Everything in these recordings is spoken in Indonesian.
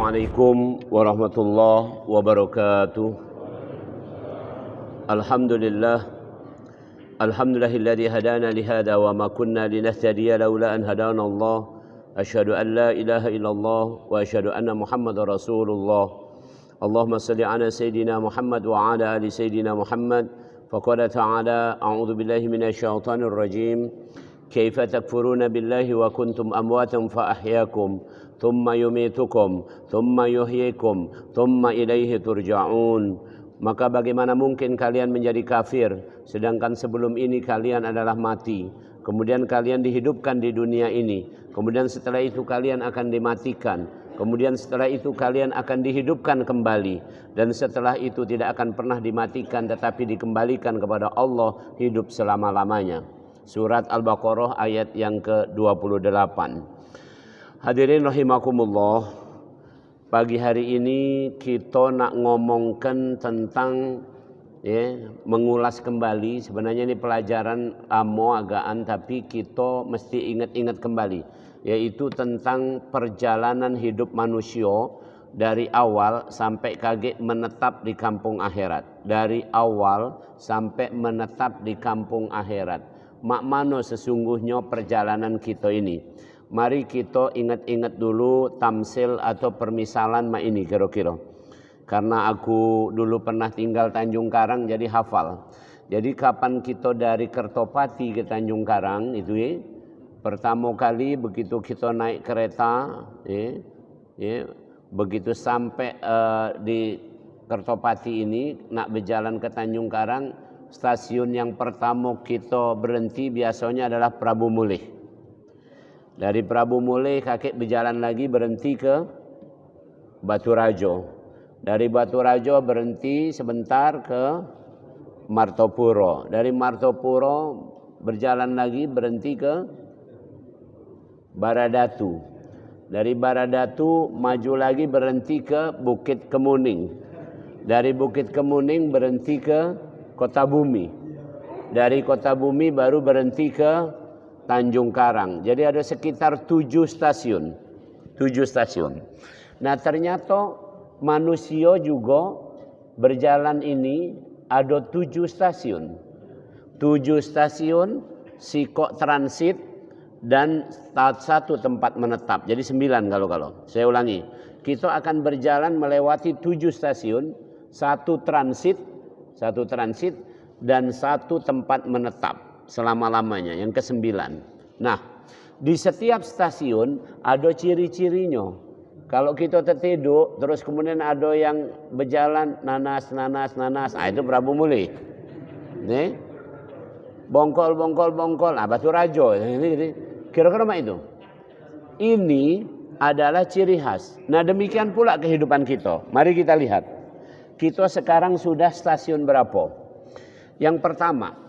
Assalamualaikum warahmatullahi wabarakatuh. Alhamdulillah. Alhamdulillahilladzi hadana lihada wa ma kunna linahtadiya laula an hadana Allah. Asyhadu an la ilaha illallah wa asyhadu anna Muhammadar Rasulullah. Allahumma salli ala sayyidina Muhammad wa ala ali sayyidina Muhammad. Faqala ta'ala a'udzu billahi minasyaitonir rajim. Kaifa takfuruna billahi wa kuntum amwatan fa ahyaakum thumma yumitukum thumma yuhyikum thumma ilaihi turja'un. Maka bagaimana mungkin kalian menjadi kafir sedangkan sebelum ini kalian adalah mati, kemudian kalian dihidupkan di dunia ini, kemudian setelah itu kalian akan dimatikan, kemudian setelah itu kalian akan dihidupkan kembali, dan setelah itu tidak akan pernah dimatikan tetapi dikembalikan kepada Allah hidup selama-lamanya. Surat Al-Baqarah ayat yang ke-28. Hadirin rahimakumullah, pagi hari ini kita nak ngomongkan tentang mengulas kembali. Sebenarnya ini pelajaran agaan, tapi kita mesti ingat-ingat kembali, yaitu tentang perjalanan hidup manusia dari awal sampai kaget menetap di kampung akhirat. Dari awal sampai menetap di kampung akhirat. Mak mano sesungguhnya perjalanan kita ini. Mari kita ingat-ingat dulu tamsil atau permisalan mak ini kira-kira. Karena aku dulu pernah tinggal Tanjung Karang jadi hafal. Jadi kapan kita dari Kertopati ke Tanjung Karang itu pertama kali begitu kita naik kereta begitu sampai di Kertopati ini nak berjalan ke Tanjung Karang, stasiun yang pertama kita berhenti biasanya adalah Prabu Mulih. Dari Prabu Mulih kakek berjalan lagi berhenti ke Baturajo. Dari Baturajo berhenti sebentar ke Martopuro. Dari Martopuro berjalan lagi berhenti ke Baradatu. Dari Baradatu maju lagi berhenti ke Bukit Kemuning. Dari Bukit Kemuning berhenti ke Kota Bumi. Dari Kota Bumi baru berhenti ke Tanjung Karang. Jadi ada sekitar 7 stasiun. 7 stasiun. Nah ternyata manusia juga berjalan ini ada 7 stasiun. 7 stasiun, sikok transit, dan satu tempat menetap. Jadi 9 kalau. Saya ulangi. Kita akan berjalan melewati 7 stasiun, 1 transit, dan 1 tempat menetap selama-lamanya, yang ke-9. Nah, di setiap stasiun ada ciri-cirinya. Kalau kita tertidur, terus kemudian ada yang berjalan nanas. Ah, itu Prabu Mulih. Nih, bongkol. Baturajo. Kira-kira mak itu. Ini adalah ciri khas. Nah, demikian pula kehidupan kita. Mari kita lihat. Kita sekarang sudah stasiun berapa? Yang pertama,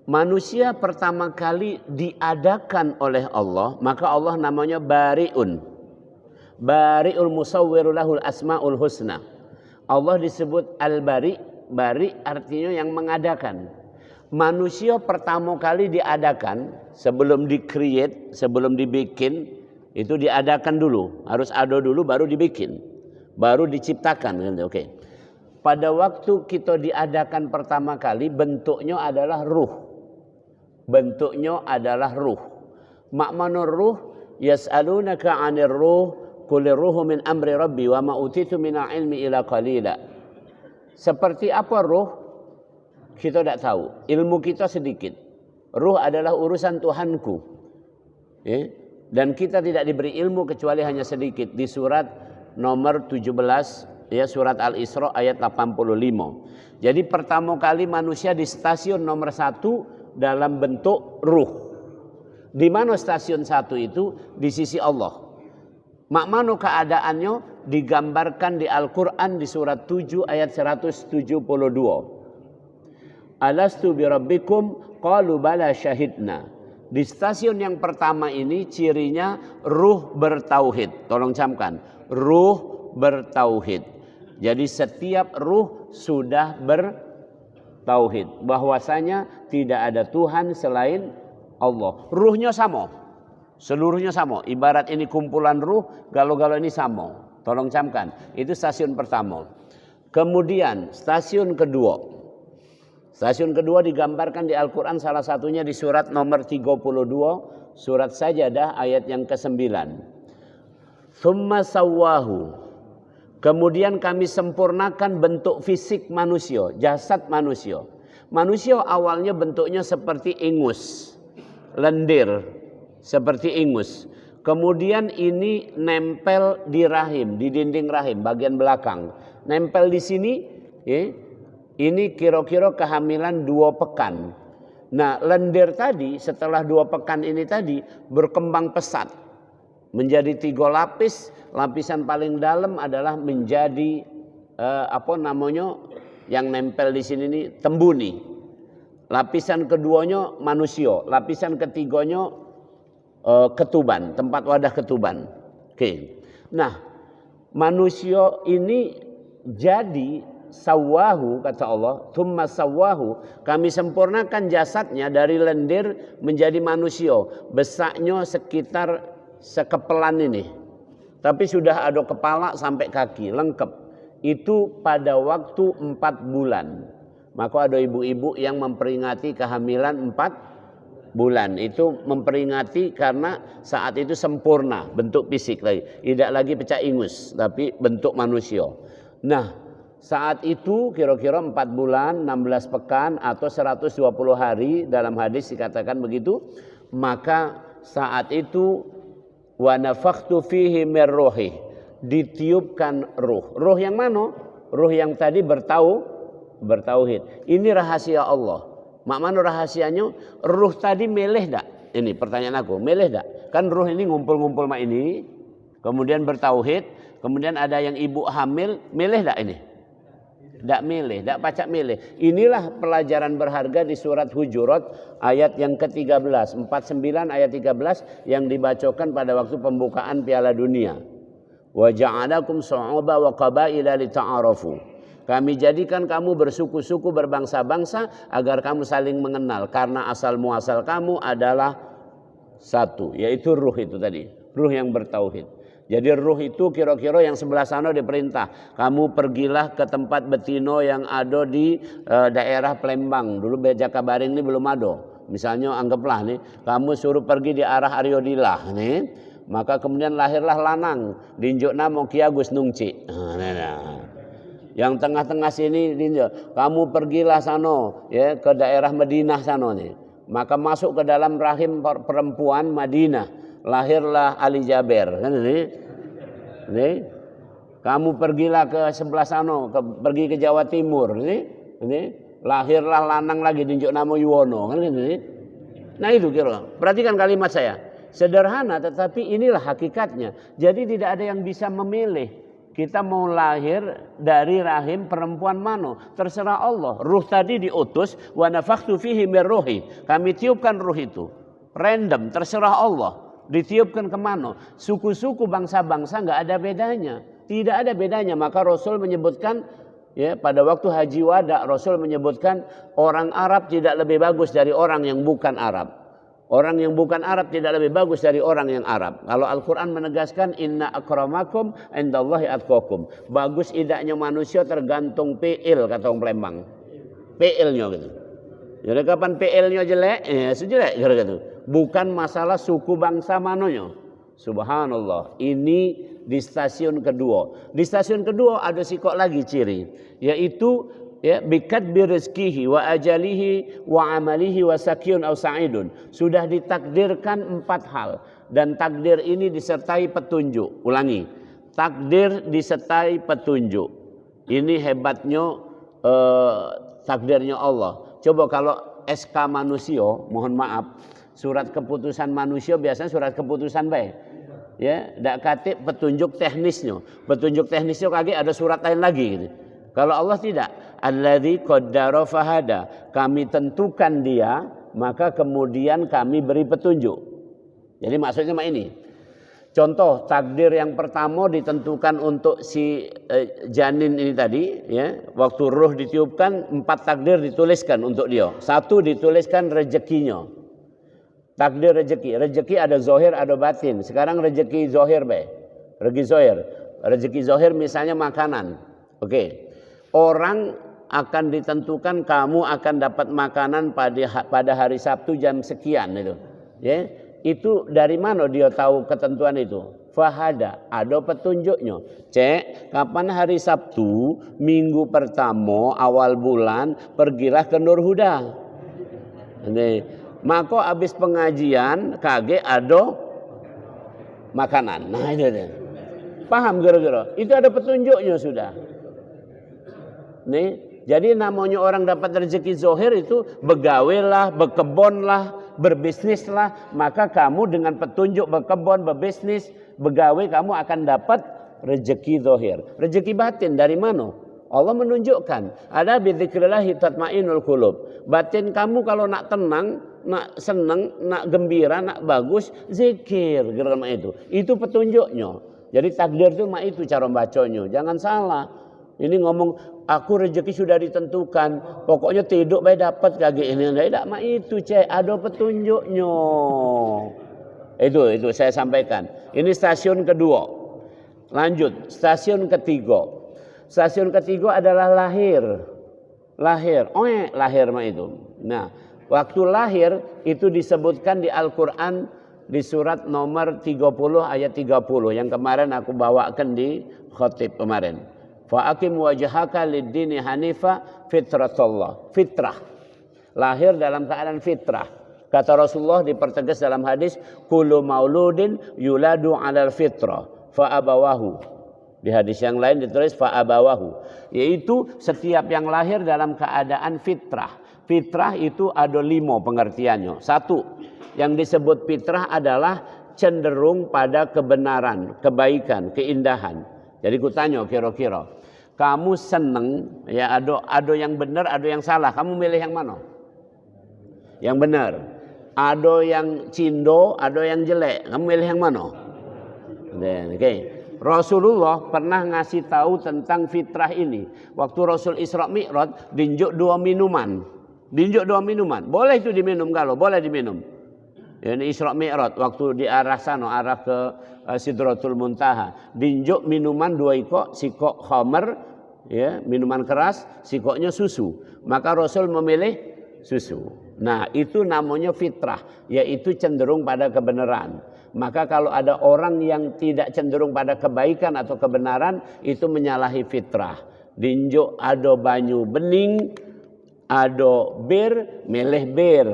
manusia pertama kali diadakan oleh Allah, maka Allah namanya Bari'un. Bari'ul musawwiru lahul asma'ul husna. Allah disebut Al-Bari. Bari artinya yang mengadakan. Manusia pertama kali diadakan, sebelum di-create, sebelum dibikin, itu diadakan dulu. Harus ada dulu baru dibikin. Baru diciptakan. Oke. Pada waktu kita diadakan pertama kali, bentuknya adalah ruh. Bentuknya adalah ruh. Makmanur ruh, yas'alunaka 'anir ruh, qulir ruhu min amri rabbi wa ma utitu minal ilmi ila qalila. Seperti apa ruh? Kita tidak tahu. Ilmu kita sedikit. Ruh adalah urusan Tuhanku. Dan kita tidak diberi ilmu kecuali hanya sedikit. Di surat nomor 17 surat Al-Isra ayat 85. Jadi pertama kali manusia di stasiun nomor 1 dalam bentuk ruh. Di mana stasiun 1 itu? Di sisi Allah. Makmano keadaannya digambarkan di Al-Quran di surat 7 ayat 172. Alastu birabbikum qalu bala syahidna. Di stasiun yang pertama ini cirinya ruh bertauhid. Tolong camkan. Ruh bertauhid. Jadi setiap ruh sudah bertauhid. Bahwasanya tidak ada Tuhan selain Allah. Ruhnya sama. Seluruhnya sama. Ibarat ini kumpulan ruh, galau-galau ini sama. Tolong camkan. Itu stasiun pertama. Kemudian stasiun kedua. Stasiun kedua digambarkan di Al-Quran, salah satunya di surat nomor 32, surat Sajadah ayat yang ke-9. Tsumma sawwahu. Kemudian kami sempurnakan bentuk fisik manusia, jasad manusia. Manusia awalnya bentuknya seperti ingus, lendir, seperti ingus. Kemudian ini nempel di rahim, di dinding rahim bagian belakang. Nempel di sini, ya. Ini kira-kira kehamilan 2 pekan. Nah, lendir tadi setelah 2 pekan ini tadi berkembang pesat menjadi 3 lapis. Lapisan paling dalam adalah menjadi yang nempel di sini ini tembuni. Lapisan keduanya manusia. Lapisan ketiganya ketuban, tempat wadah ketuban. Oke. Nah, manusia ini jadi sawahu, kata Allah, tsumma sawahu, kami sempurnakan jasadnya dari lendir menjadi manusia. Besarnya sekitar sekepelan ini. Tapi sudah ada kepala sampai kaki, lengkap. Itu pada waktu 4 bulan. Maka ada ibu-ibu yang memperingati kehamilan 4 bulan. Itu memperingati karena saat itu sempurna bentuk fisik lagi. Tidak lagi pecah ingus, tapi bentuk manusia. Nah, saat itu kira-kira 4 bulan, 16 pekan atau 120 hari dalam hadis dikatakan begitu. Maka saat itu wa nafakhtu fihi mir ruhi, ditiupkan ruh. Ruh yang mana? Ruh yang tadi bertauhid. Ini rahasia Allah. Mak mana rahasianya? Ruh tadi meleh dak? Ini pertanyaan aku, meleh dak? Kan ruh ini ngumpul-ngumpul mak ini, kemudian bertauhid, kemudian ada yang ibu hamil, meleh dak ini? Tak milih, tak pacak milih. Inilah pelajaran berharga di surat Hujurat ayat yang ke-13, 49 ayat 13 yang dibacakan pada waktu pembukaan Piala Dunia. Wa ja'alakum syu'uban wa qabaila lita'arafu. Kami jadikan kamu bersuku-suku, berbangsa-bangsa agar kamu saling mengenal, karena asal muasal kamu adalah satu, yaitu ruh itu tadi, ruh yang bertauhid. Jadi ruh itu kira-kira yang sebelah sana diperintah. Kamu pergilah ke tempat betino yang ada di daerah Palembang. Dulu Jakabaring ini belum ada. Misalnya anggaplah nih, kamu suruh pergi di arah Aryodilah nih. Maka kemudian lahirlah lanang. Dinjuk nama Ki Agus Nungci. Yang tengah-tengah sini dinjuk. Kamu pergilah sana ya, ke daerah Madinah sana nih. Maka masuk ke dalam rahim perempuan Madinah. Lahirlah Ali Jaber, kan ini. Kamu pergilah ke sebelah sana, pergi ke Jawa Timur, ini. Lahirlah lanang lagi tunjuk nama Yuwono, kan ini. Nah itu kira. Perhatikan kalimat saya. Sederhana tetapi inilah hakikatnya. Jadi tidak ada yang bisa memilih. Kita mau lahir dari rahim perempuan mana? Terserah Allah. Ruh tadi diutus, wa nafakhtu fihi mir ruhi. Kami tiupkan ruh itu. Random, terserah Allah. Ditiupkan kemana? Suku-suku bangsa-bangsa nggak ada bedanya. Tidak ada bedanya. Maka Rasul menyebutkan, ya, pada waktu haji wada, Rasul menyebutkan orang Arab tidak lebih bagus dari orang yang bukan Arab. Orang yang bukan Arab tidak lebih bagus dari orang yang Arab. Kalau Al-Quran menegaskan, inna akramakum indallahi atqakum. Bagus idaknya manusia tergantung PL, kata orang Palembang. PL-nya gitu. Jadi kapan PL-nya jelek, ya sejelek gitu. Bukan masalah suku bangsa mananya. Subhanallah. Ini di stasiun kedua. Di stasiun kedua ada sikok lagi ciri, yaitu ya bikat birizkihi wa ajalihi wa amalihi wa sakyun aw sa'idun. Sudah ditakdirkan 4 hal, dan takdir ini disertai petunjuk. Ulangi. Takdir disertai petunjuk. Ini hebatnya takdirnya Allah. Coba kalau SK manusia, mohon maaf, surat keputusan manusia biasanya surat keputusan baik. Ya, ndak katip petunjuk teknisnya. Petunjuk teknisnya kaki ada surat lain lagi gitu. Kalau Allah tidak, alladzi qaddara fahada. Kami tentukan dia, maka kemudian kami beri petunjuk. Jadi maksudnya ini. Contoh takdir yang pertama ditentukan untuk si janin ini tadi, ya. Waktu ruh ditiupkan 4 takdir dituliskan untuk dia. 1 dituliskan rezekinya. Takdir rezeki. Rezeki ada zohir, ada batin. Sekarang rezeki zohir, rezeki zohir. Rezeki zohir misalnya makanan. Oke. Orang akan ditentukan kamu akan dapat makanan pada hari Sabtu jam sekian itu. Ya. Itu dari mana dia tahu ketentuan itu? Fahada, ada petunjuknya. Cek, kapan hari Sabtu, minggu pertama awal bulan, pergilah ke Nur Huda. Ini, maka habis pengajian kage ada makanan. Nah itu dia. Paham kira-kira? Itu ada petunjuknya sudah. Nih, jadi namanya orang dapat rezeki zohir itu begawelah, berkebonlah, berbisnislah, maka kamu dengan petunjuk berkebon, berbisnis, begawe kamu akan dapat rezeki zohir. Rezeki batin dari mana? Allah menunjukkan, ada bidzikrillahi tatmainul qulub. Batin kamu kalau nak tenang, nak senang, nak gembira, nak bagus, zikir gerama itu. Itu petunjuknya. Jadi takdir itu mak itu cara bacanya. Jangan salah. Ini ngomong aku rezeki sudah ditentukan, pokoknya tidur baik dapat kagak ini tidak mak itu cek ada petunjuknya. Itu saya sampaikan. Ini stasiun kedua. Lanjut, stasiun ketiga. Stasiun ketiga adalah lahir. Lahir mah itu. Nah, waktu lahir itu disebutkan di Al-Qur'an di surat nomor 30 ayat 30 yang kemarin aku bawakan di khotib kemarin. Fa'akim wajhaka lid-dini hanifa fitratallah. Fitrah. Lahir dalam keadaan fitrah. Kata Rasulullah dipertegas dalam hadis, kullu mauludin yuladu 'alal fitrah fa abawahu. Di hadis yang lain ditulis fa abawahu, yaitu setiap yang lahir dalam keadaan fitrah. Fitrah itu ada 5 pengertiannya. 1, yang disebut fitrah adalah cenderung pada kebenaran, kebaikan, keindahan. Jadi kutanya kira-kira, kamu seneng ya ada yang benar, ada yang salah. Kamu milih yang mana? Yang benar. Ada yang cindo, ada yang jelek. Kamu milih yang mana? Oke. Rasulullah pernah ngasih tahu tentang fitrah ini. Waktu Rasul Isra Mi'raj dinjuk 2 minuman. Dinjuk 2 minuman. Boleh itu diminum kalau boleh diminum. Ini Isra Mi'raj waktu di arah sana, arah ke Sidratul Muntaha. Dinjuk minuman 2 ikok, sikok khamar, ya, minuman keras, sikoknya susu. Maka Rasul memilih susu. Nah, itu namanya fitrah, yaitu cenderung pada kebenaran. Maka kalau ada orang yang tidak cenderung pada kebaikan atau kebenaran, itu menyalahi fitrah. Dinjuk ada banyu bening, ada bir, milih bir.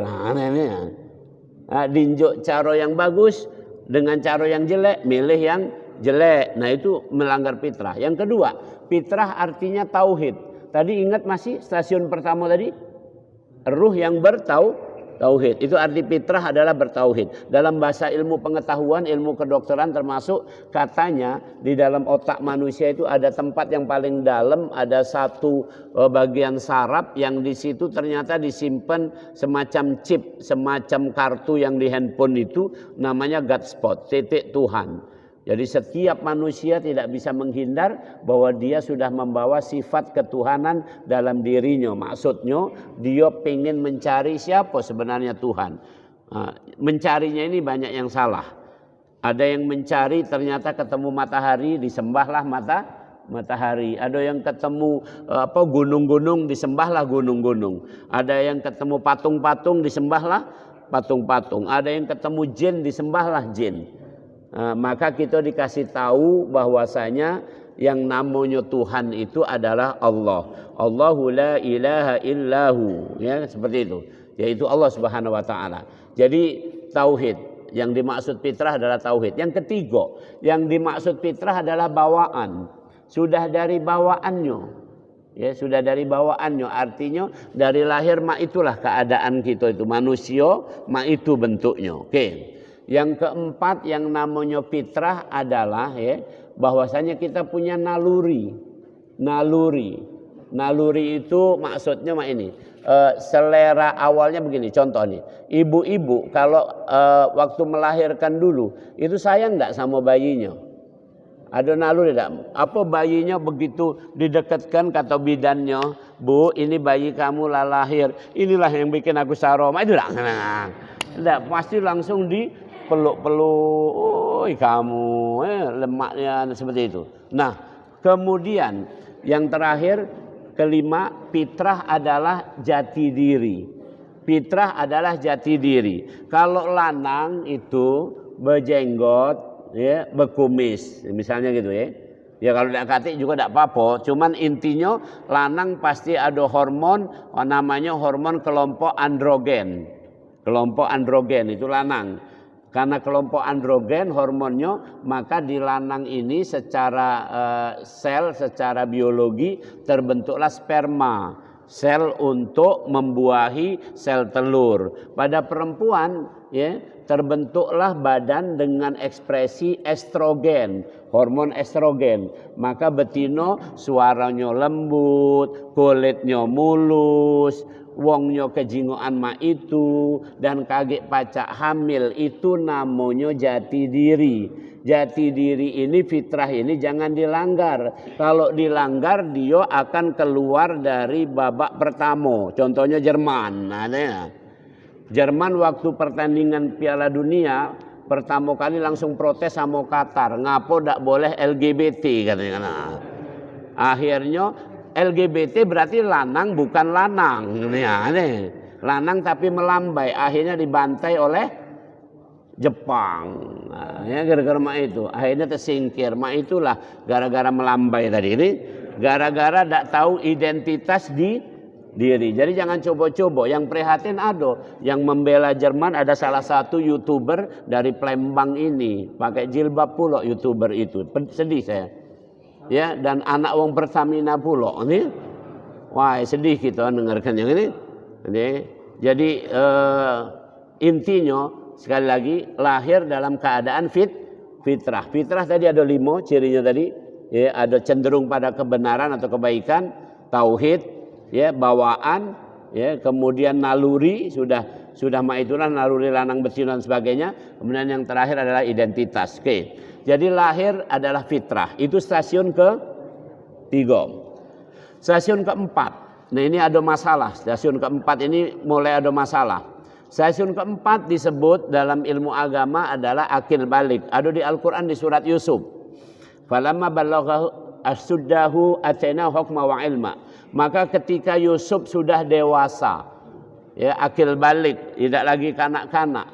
Dinjuk cara yang bagus dengan cara yang jelek, milih yang jelek. Nah, itu melanggar fitrah. Yang kedua, fitrah artinya tauhid. Tadi ingat masih stasiun pertama tadi? Ruh yang bertauhid. Itu arti fitrah adalah bertauhid. Dalam bahasa ilmu pengetahuan, ilmu kedokteran termasuk katanya di dalam otak manusia itu ada tempat yang paling dalam, ada satu bagian saraf yang di situ ternyata disimpan semacam chip, semacam kartu yang di handphone itu namanya God spot, titik Tuhan. Jadi setiap manusia tidak bisa menghindar bahwa dia sudah membawa sifat ketuhanan dalam dirinya. Maksudnya dia ingin mencari siapa sebenarnya Tuhan. Mencarinya ini banyak yang salah. Ada yang mencari ternyata ketemu matahari, disembahlah matahari. Ada yang ketemu gunung-gunung, disembahlah gunung-gunung. Ada yang ketemu patung-patung, disembahlah patung-patung. Ada yang ketemu jin, disembahlah jin. Maka kita dikasih tahu bahwasanya yang namanya Tuhan itu adalah Allah. Allahu la ilaha illahu, ya seperti itu. Yaitu Allah Subhanahu wa taala. Jadi tauhid, yang dimaksud fitrah adalah tauhid. Yang ketiga, yang dimaksud fitrah adalah bawaan. Sudah dari bawaannya. Ya, sudah dari bawaannya, artinya dari lahir mak itulah keadaan kita itu manusia, mak itu bentuknya. Oke. Yang keempat yang namanya fitrah adalah ya bahwasanya kita punya naluri. Naluri itu maksudnya mak ini selera awalnya begini. Contoh nih, ibu-ibu kalau waktu melahirkan dulu itu sayang enggak sama bayinya? Ada naluri enggak? Apa bayinya begitu didekatkan kata bidannya, "Bu, ini bayi kamu lah lahir. Inilah yang bikin aku saroma." Itu enggak. Tidak, pasti langsung dipeluk-peluk. Oi kamu, lemaknya seperti itu. Nah, kemudian yang terakhir, kelima, fitrah adalah jati diri. Fitrah adalah jati diri. Kalau lanang itu berjenggot, ya, berkumis, misalnya gitu ya. Ya kalau tidak katik juga tidak apa-apa. Cuman intinya lanang pasti ada hormon, namanya hormon kelompok androgen. Kelompok androgen itu lanang. Karena kelompok androgen hormonnya, maka di lanang ini secara sel, secara biologi terbentuklah sperma. Sel untuk membuahi sel telur. Pada perempuan ya terbentuklah badan dengan ekspresi estrogen, hormon estrogen. Maka betina suaranya lembut, kulitnya mulus, wongnya kejingoan mak itu, dan kaget pacak hamil, itu namanya jati diri. Jati diri ini, fitrah ini jangan dilanggar. Kalau dilanggar dia akan keluar dari babak pertama. Contohnya Jerman. Nah, Jerman waktu pertandingan Piala Dunia pertama kali langsung protes sama Qatar. Ngapo ndak boleh LGBT katanya. Nah, akhirnya LGBT berarti lanang bukan lanang. Ya, lanang tapi melambai. Akhirnya dibantai oleh Jepang. Nah, ya gara-gara mak itu. Akhirnya tersingkir. Mak itulah gara-gara melambai tadi ini. Gara-gara tidak tahu identitas diri. Jadi jangan coba-coba. Yang prihatin ada. Yang membela Jerman ada salah satu YouTuber dari Palembang ini. Pakai jilbab pula YouTuber itu. Sedih saya. Ya, dan anak wong Pertamina pula ini. Wah, sedih kita dengarkan yang ini. Jadi intinya sekali lagi lahir dalam keadaan fitrah. Fitrah tadi ada 5 cirinya tadi. Ya, ada cenderung pada kebenaran atau kebaikan, tauhid, ya, bawaan, ya, kemudian naluri sudah mak itulah naluri lanang betina dan sebagainya. Kemudian yang terakhir adalah identitas. Oke. Jadi lahir adalah fitrah. Itu stasiun ke-3. Stasiun ke-4. Nah, ini ada masalah. Stasiun ke-4 ini mulai ada masalah. Stasiun ke-4 disebut dalam ilmu agama adalah akil balik. Ada di Al-Quran di surat Yusuf. Falamma balagha asuddahu atena hukma wa ilma. Maka ketika Yusuf sudah dewasa, ya, akil balik, tidak lagi kanak-kanak,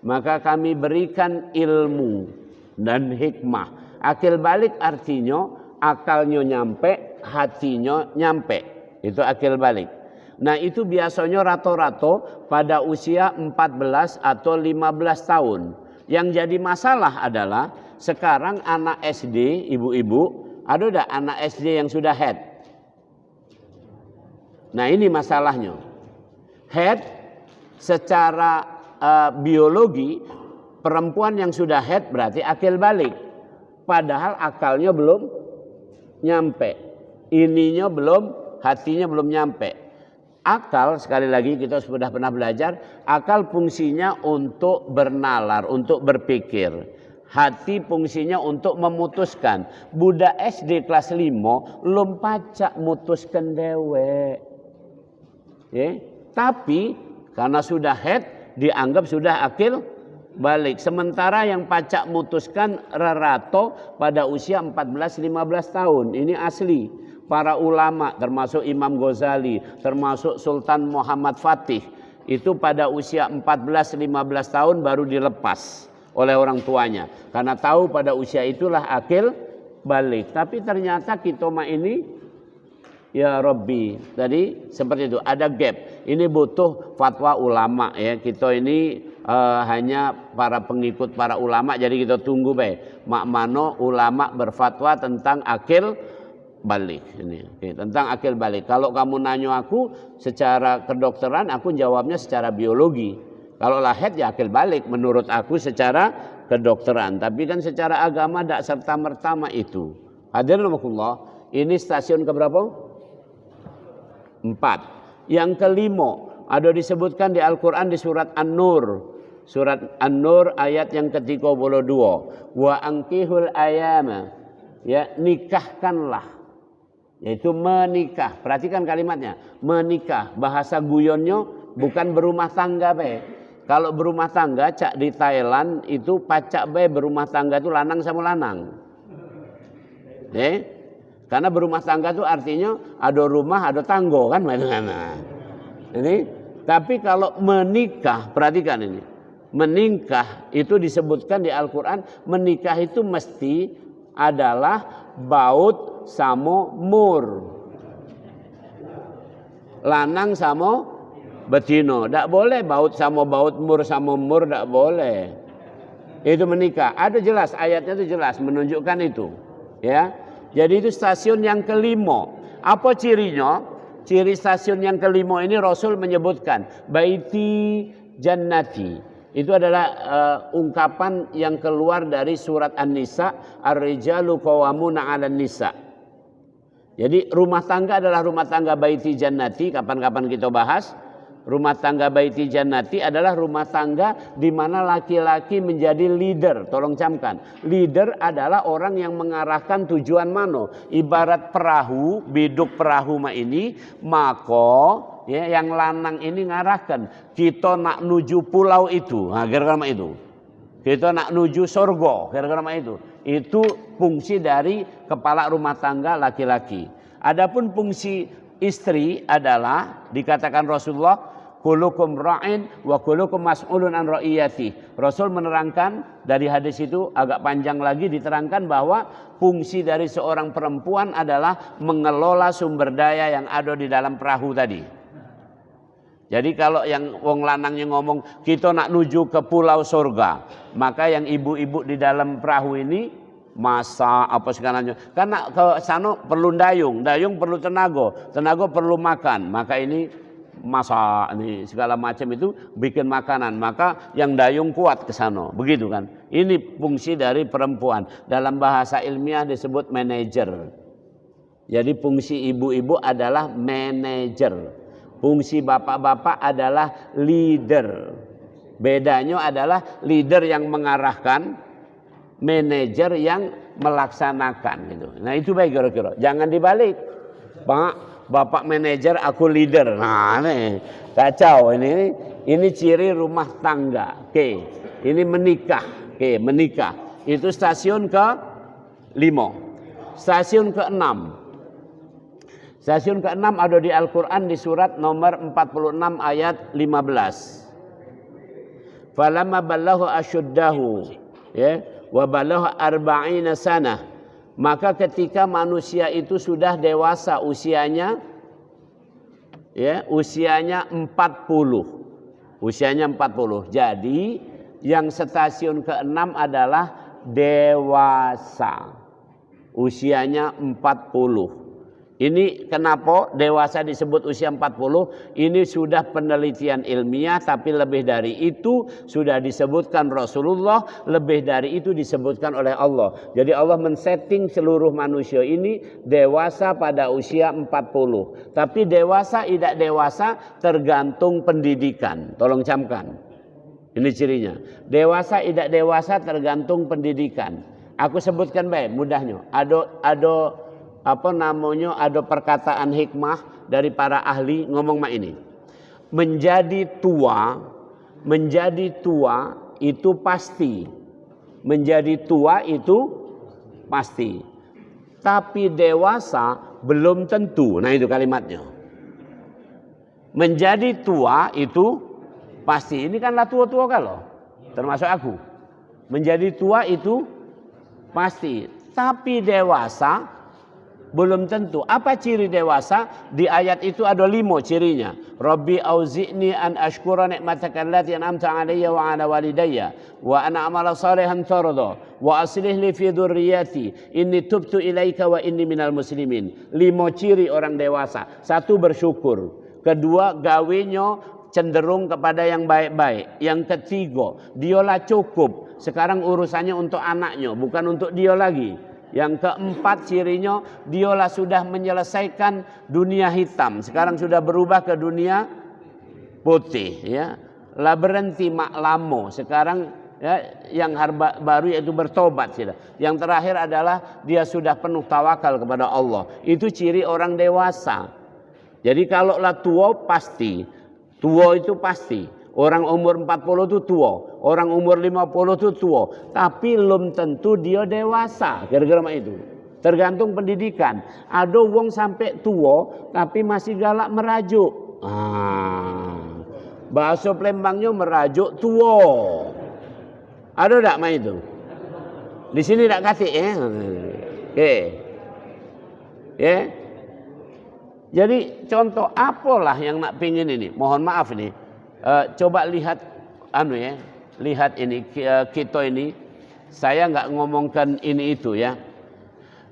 maka kami berikan ilmu dan hikmah. Akil balik artinya akalnya nyampe, hatinya nyampe. Itu akil balik. Nah, itu biasanya rato-rato pada usia 14 atau 15 tahun. Yang jadi masalah adalah sekarang anak SD, ibu-ibu, ada enggak anak SD yang sudah head? Nah, ini masalahnya. Head secara biologi, perempuan yang sudah head berarti akil balik. Padahal akalnya belum nyampe. Ininya belum, hatinya belum nyampe. Akal, sekali lagi kita sudah pernah belajar, akal fungsinya untuk bernalar, untuk berpikir. Hati fungsinya untuk memutuskan. Budak SD kelas 5 belum pacak mutuskan dewe. Ya? Tapi karena sudah head dianggap sudah akil balik. Sementara yang pacak mutuskan rerato pada usia 14-15 tahun. Ini asli. Para ulama termasuk Imam Ghazali, termasuk Sultan Muhammad Fatih, itu pada usia 14-15 tahun baru dilepas oleh orang tuanya. Karena tahu pada usia itulah akil balik. Tapi ternyata kita ini, ya Rabbi, tadi seperti itu, ada gap. Ini butuh fatwa ulama ya. Kita ini hanya para pengikut para ulama, jadi kita tunggu baik. Mak mano ulama berfatwa tentang akil balik ini. Oke, tentang akil balik. Kalau kamu nanya aku secara kedokteran, aku jawabnya secara biologi. Kalau lahir ya akil balik menurut aku secara kedokteran. Tapi kan secara agama tidak serta merta itu. Hadirin rahimakumullah, ini stasiun keberapa? 4. Yang kelima ada disebutkan di Al-Quran di surat An-Nur. Surat An-Nur ayat yang ke-32. Wa ankihul ayama, ya, nikahkanlah. Yaitu menikah. Perhatikan kalimatnya. Menikah. Bahasa guyonnya bukan berumah tangga. Kalau berumah tangga, cak di Thailand itu pacak bae berumah tangga itu lanang sama lanang. Karena berumah tangga itu artinya ada rumah, ada tanggo kan mana. Ini, tapi kalau menikah, perhatikan ini. Menikah itu disebutkan di Al-Qur'an, menikah itu mesti adalah baut samo mur. Lanang samo betino, tidak boleh baut sama baut, mur sama mur, tidak boleh. Itu menikah. Ada jelas ayatnya itu jelas menunjukkan itu. Ya, jadi itu stasiun yang kelima. Apa cirinya? Ciri stasiun yang kelima ini Rasul menyebutkan baiti jannati. Itu adalah ungkapan yang keluar dari surat An-Nisa, ar-rijalu qawwamuna 'alan nisa. Jadi rumah tangga adalah rumah tangga baiti jannati, kapan-kapan kita bahas. Rumah tangga baiti jannati adalah rumah tangga di mana laki-laki menjadi leader. Tolong camkan. Leader adalah orang yang mengarahkan tujuan mana. Ibarat perahu, biduk perahu ini, maka ya, yang lanang ini ngarahkan. Kita nak nuju pulau itu. Nah, kira-kira itu. Kita nak nuju sorgo. Kira-kira itu. Itu fungsi dari kepala rumah tangga laki-laki. Adapun fungsi istri adalah dikatakan Rasulullah, kullukum ra'in wa kullukum mas'ulun an ra'iyati. Rasul menerangkan dari hadis itu agak panjang lagi diterangkan bahwa fungsi dari seorang perempuan adalah mengelola sumber daya yang ada di dalam perahu tadi. Jadi kalau yang wong lanangnya ngomong kita nak nuju ke pulau surga, maka yang ibu-ibu di dalam perahu ini masak apa segalanya. Karena ke sana perlu dayung perlu tenaga perlu makan. Maka ini masak ini segala macam itu bikin makanan, maka yang dayung kuat ke sana. Begitu kan? Ini fungsi dari perempuan. Dalam bahasa ilmiah disebut manajer. Jadi fungsi ibu-ibu adalah manajer. Fungsi bapak-bapak adalah leader. Bedanya adalah leader yang mengarahkan, manajer yang melaksanakan gitu. Nah, itu baik kira-kira. Jangan dibalik. Pak, bapak manajer, aku leader. Nah, ini kacau ini ciri rumah tangga. Oke. Ini menikah. Oke, menikah. Itu stasiun ke-5. Stasiun ke-6. Stasiun ke-6 ada di Al-Qur'an di surat nomor 46 ayat 15. Falamma balagha asyuddahu, ya, wa balagha arba'ina sanah. Maka ketika manusia itu sudah dewasa usianya, ya, usianya 40. Usianya 40. Jadi yang stasiun ke-6 adalah dewasa. Usianya 40. Ini kenapa dewasa disebut usia 40? Ini sudah penelitian ilmiah, tapi lebih dari itu sudah disebutkan Rasulullah, lebih dari itu disebutkan oleh Allah. Jadi Allah men-setting seluruh manusia ini dewasa pada usia 40. Tapi dewasa tidak dewasa tergantung pendidikan. Tolong camkan. Ini cirinya. Dewasa tidak dewasa tergantung pendidikan. Aku sebutkan baik mudahnya. Ada perkataan hikmah dari para ahli ngomong mak ini. Menjadi tua itu pasti. Menjadi tua itu pasti. Tapi dewasa belum tentu. Nah, itu kalimatnya. Menjadi tua itu pasti. Ini kanlah tua-tua kalau. Termasuk aku. Menjadi tua itu pasti. Tapi dewasa belum tentu. Apa ciri dewasa? Di ayat itu ada 5 cirinya. Rabbi auzi'ni an ashkura ni'mataka allati an'amta 'alayya wa 'ala walidayya wa an a'mala salihan tarda wa aslih li fi dzurriyyati inni tubtu ilaika wa inni minal muslimin. 5 ciri orang dewasa. 1, bersyukur. 2, gawenya cenderung kepada yang baik-baik. Yang 3, dialah cukup. Sekarang urusannya untuk anaknya, bukan untuk dia lagi. Yang 4 cirinya, dialah sudah menyelesaikan dunia hitam. Sekarang sudah berubah ke dunia putih. Ya. Lah berhenti mak lamo. Sekarang ya, yang baru yaitu bertobat. Sudah. Yang terakhir adalah dia sudah penuh tawakal kepada Allah. Itu ciri orang dewasa. Jadi kalaulah tua pasti. Tua itu pasti. Orang umur 40 itu tua, orang umur 50 itu tua, tapi belum tentu dia dewasa. Kira-kira itu. Tergantung pendidikan. Ada wong sampai tua tapi masih galak merajuk. Bahasa Palembangnya merajuk tua. Ada tak main itu? Di sini tak kasih ya. Oke. Ya. Jadi contoh apalah yang nak pingin ini? Mohon maaf ini. Coba lihat lihat ini kita ini. Saya nggak ngomongkan ini itu ya.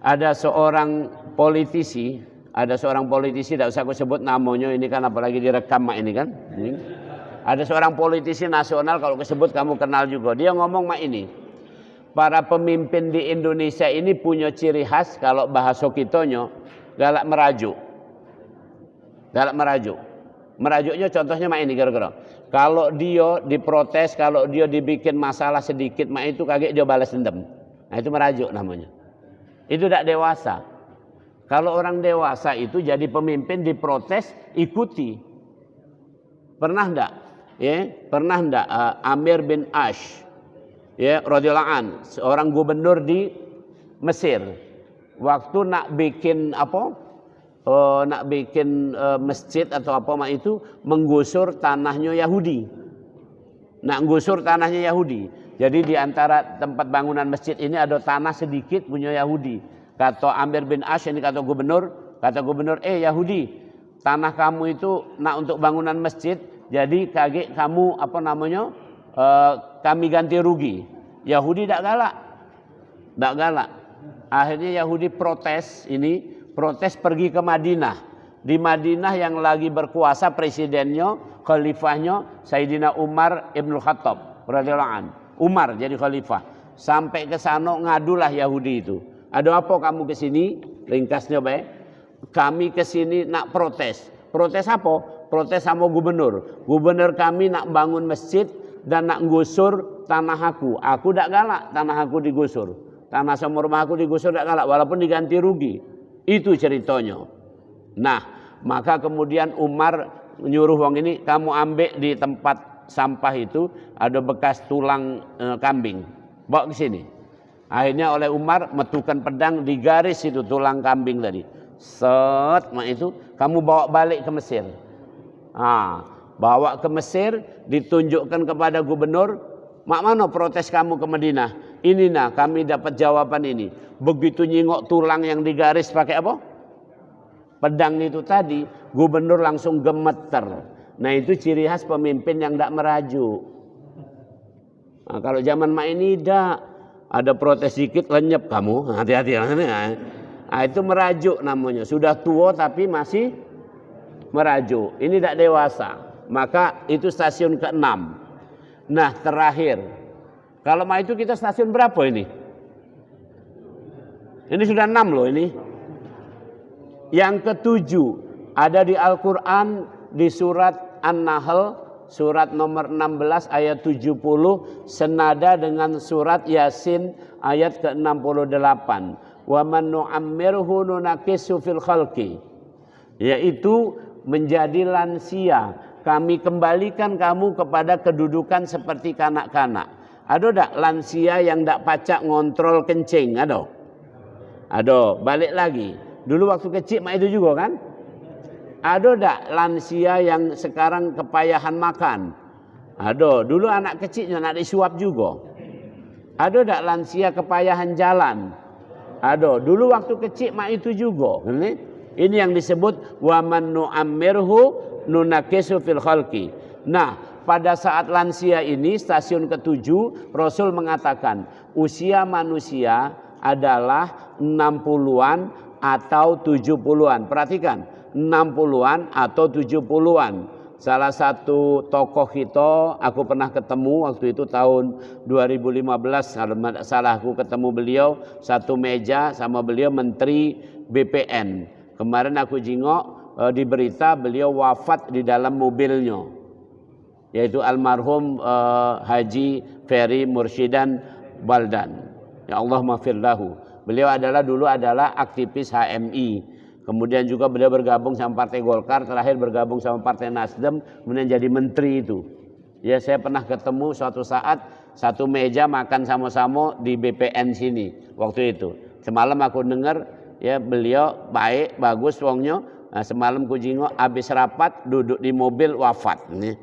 Ada seorang politisi, tidak usah aku sebut namanya ini kan apalagi direkam ini kan. Ada seorang politisi nasional kalau kesebut kamu kenal juga. Dia ngomong ini. Para pemimpin di Indonesia ini punya ciri khas kalau bahasa kitanya galak merajuk. Galak merajuk. Merajuknya contohnya ini kira-kira. Kalau dia diprotes, kalau dia dibikin masalah sedikit, itu kaget dia balas dendam. Nah itu merajuk namanya. Itu tidak dewasa. Kalau orang dewasa itu jadi pemimpin diprotes, ikuti. Pernah enggak? Ya, pernah enggak Amir bin Ash, ya, radhiyallahu an, seorang gubernur di Mesir, waktu nak bikin masjid atau itu menggusur tanahnya Yahudi. Nak menggusur tanahnya Yahudi. Jadi di antara tempat bangunan masjid ini ada tanah sedikit punya Yahudi. Kata Amir bin Ash ini kata gubernur, Yahudi, tanah kamu itu nak untuk bangunan masjid, jadi kaget kamu kami ganti rugi. Yahudi tak galak. Akhirnya Yahudi protes pergi ke Madinah. Di Madinah yang lagi berkuasa presidennya, khalifahnya Sayyidina Umar ibn Khattab radhiyallahu an. Umar jadi khalifah. Sampai ke sana ngadulah Yahudi itu. Ada apa kamu ke sini? Ringkasnya baik. Kami ke sini nak protes. Protes apa? Protes sama gubernur. Gubernur kami nak bangun masjid dan nak gusur tanah aku. Aku tak galak tanah aku digusur. Tanah sama rumah aku digusur tak galak walaupun diganti rugi. Itu ceritanya. Nah, maka kemudian Umar nyuruh wong ini, kamu ambil di tempat sampah itu ada bekas tulang kambing. Bawa ke sini. Akhirnya oleh Umar metukan pedang digaris itu tulang kambing tadi. Set, itu kamu bawa balik ke Mesir. Bawa ke Mesir, ditunjukkan kepada gubernur, mana protes kamu ke Madinah? Ini kami dapat jawaban ini. Begitu nyingok tulang yang digaris pakai apa? Pedang itu tadi, gubernur langsung gemeter. Nah itu ciri khas pemimpin yang tidak merajuk. Nah, kalau zaman ini ada protes sedikit lenyap kamu, hati-hati. Nah, itu merajuk namanya. Sudah tua tapi masih merajuk. Ini tidak dewasa. Maka itu stasiun ke-6. Nah terakhir, kalau itu kita stasiun berapa ini? Ini sudah 6 loh ini. Yang ke-7 ada di Al-Quran di surat An-Nahl, surat nomor 16 ayat 70, senada dengan surat Yasin ayat ke-68. Wa man nu'ammirhu nunakisu fil khalqi, yaitu menjadi lansia, kami kembalikan kamu kepada kedudukan seperti kanak-kanak. Ada tak lansia yang tak pacak ngontrol kencing? Ada. Balik lagi. Dulu waktu kecil itu juga kan? Ada tak lansia yang sekarang kepayahan makan? Ada. Dulu anak kecilnya nak disuap juga. Ada tak lansia kepayahan jalan? Ada. Dulu waktu kecil itu juga. Ini yang disebut wa man nu'ammirhu nunakisu fil khalqi. Nah, pada saat lansia ini stasiun ke-7 Rasul mengatakan usia manusia adalah 60-an atau 70-an. Perhatikan, 60-an atau 70-an. Salah satu tokoh kita, aku pernah ketemu waktu itu tahun 2015, kalau tidak salah aku ketemu beliau satu meja sama beliau Menteri BPN. Kemarin aku jingok di berita beliau wafat di dalam mobilnya, yaitu almarhum Haji Ferry Murshidan Baldan. Ya Allah maghfir lahu. Beliau dulu adalah aktivis HMI. Kemudian juga beliau bergabung sama Partai Golkar, terakhir bergabung sama Partai Nasdem, kemudian jadi menteri itu. Ya saya pernah ketemu suatu saat satu meja makan sama-sama di BPN sini waktu itu. Semalam aku dengar ya beliau baik, bagus wongnya. Nah, semalam ku jingok habis rapat duduk di mobil wafat. Nih.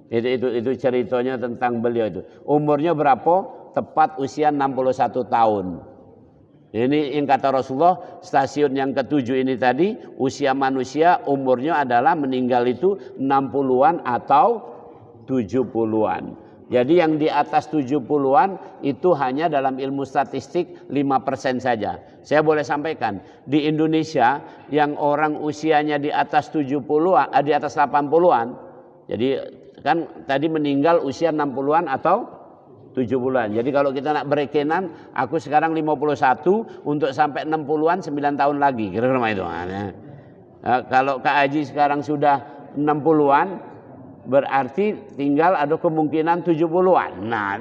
Itu ceritanya tentang beliau itu. Umurnya berapa? Tepat usia 61 tahun. Ini yang kata Rasulullah, stasiun yang ketujuh ini tadi, usia manusia umurnya adalah meninggal itu 60-an atau 70-an. Jadi yang di atas 70-an itu hanya dalam ilmu statistik 5% saja. Saya boleh sampaikan, di Indonesia yang orang usianya di atas 70-an, di atas 80-an. Jadi kan tadi meninggal usia 60-an atau 70-an. Jadi kalau kita nak berekenan, aku sekarang 51, untuk sampai 60-an 9 tahun lagi. Kira-kira itu. Nah, kalau Kak Haji sekarang sudah 60-an, berarti tinggal ada kemungkinan 70-an. Nah,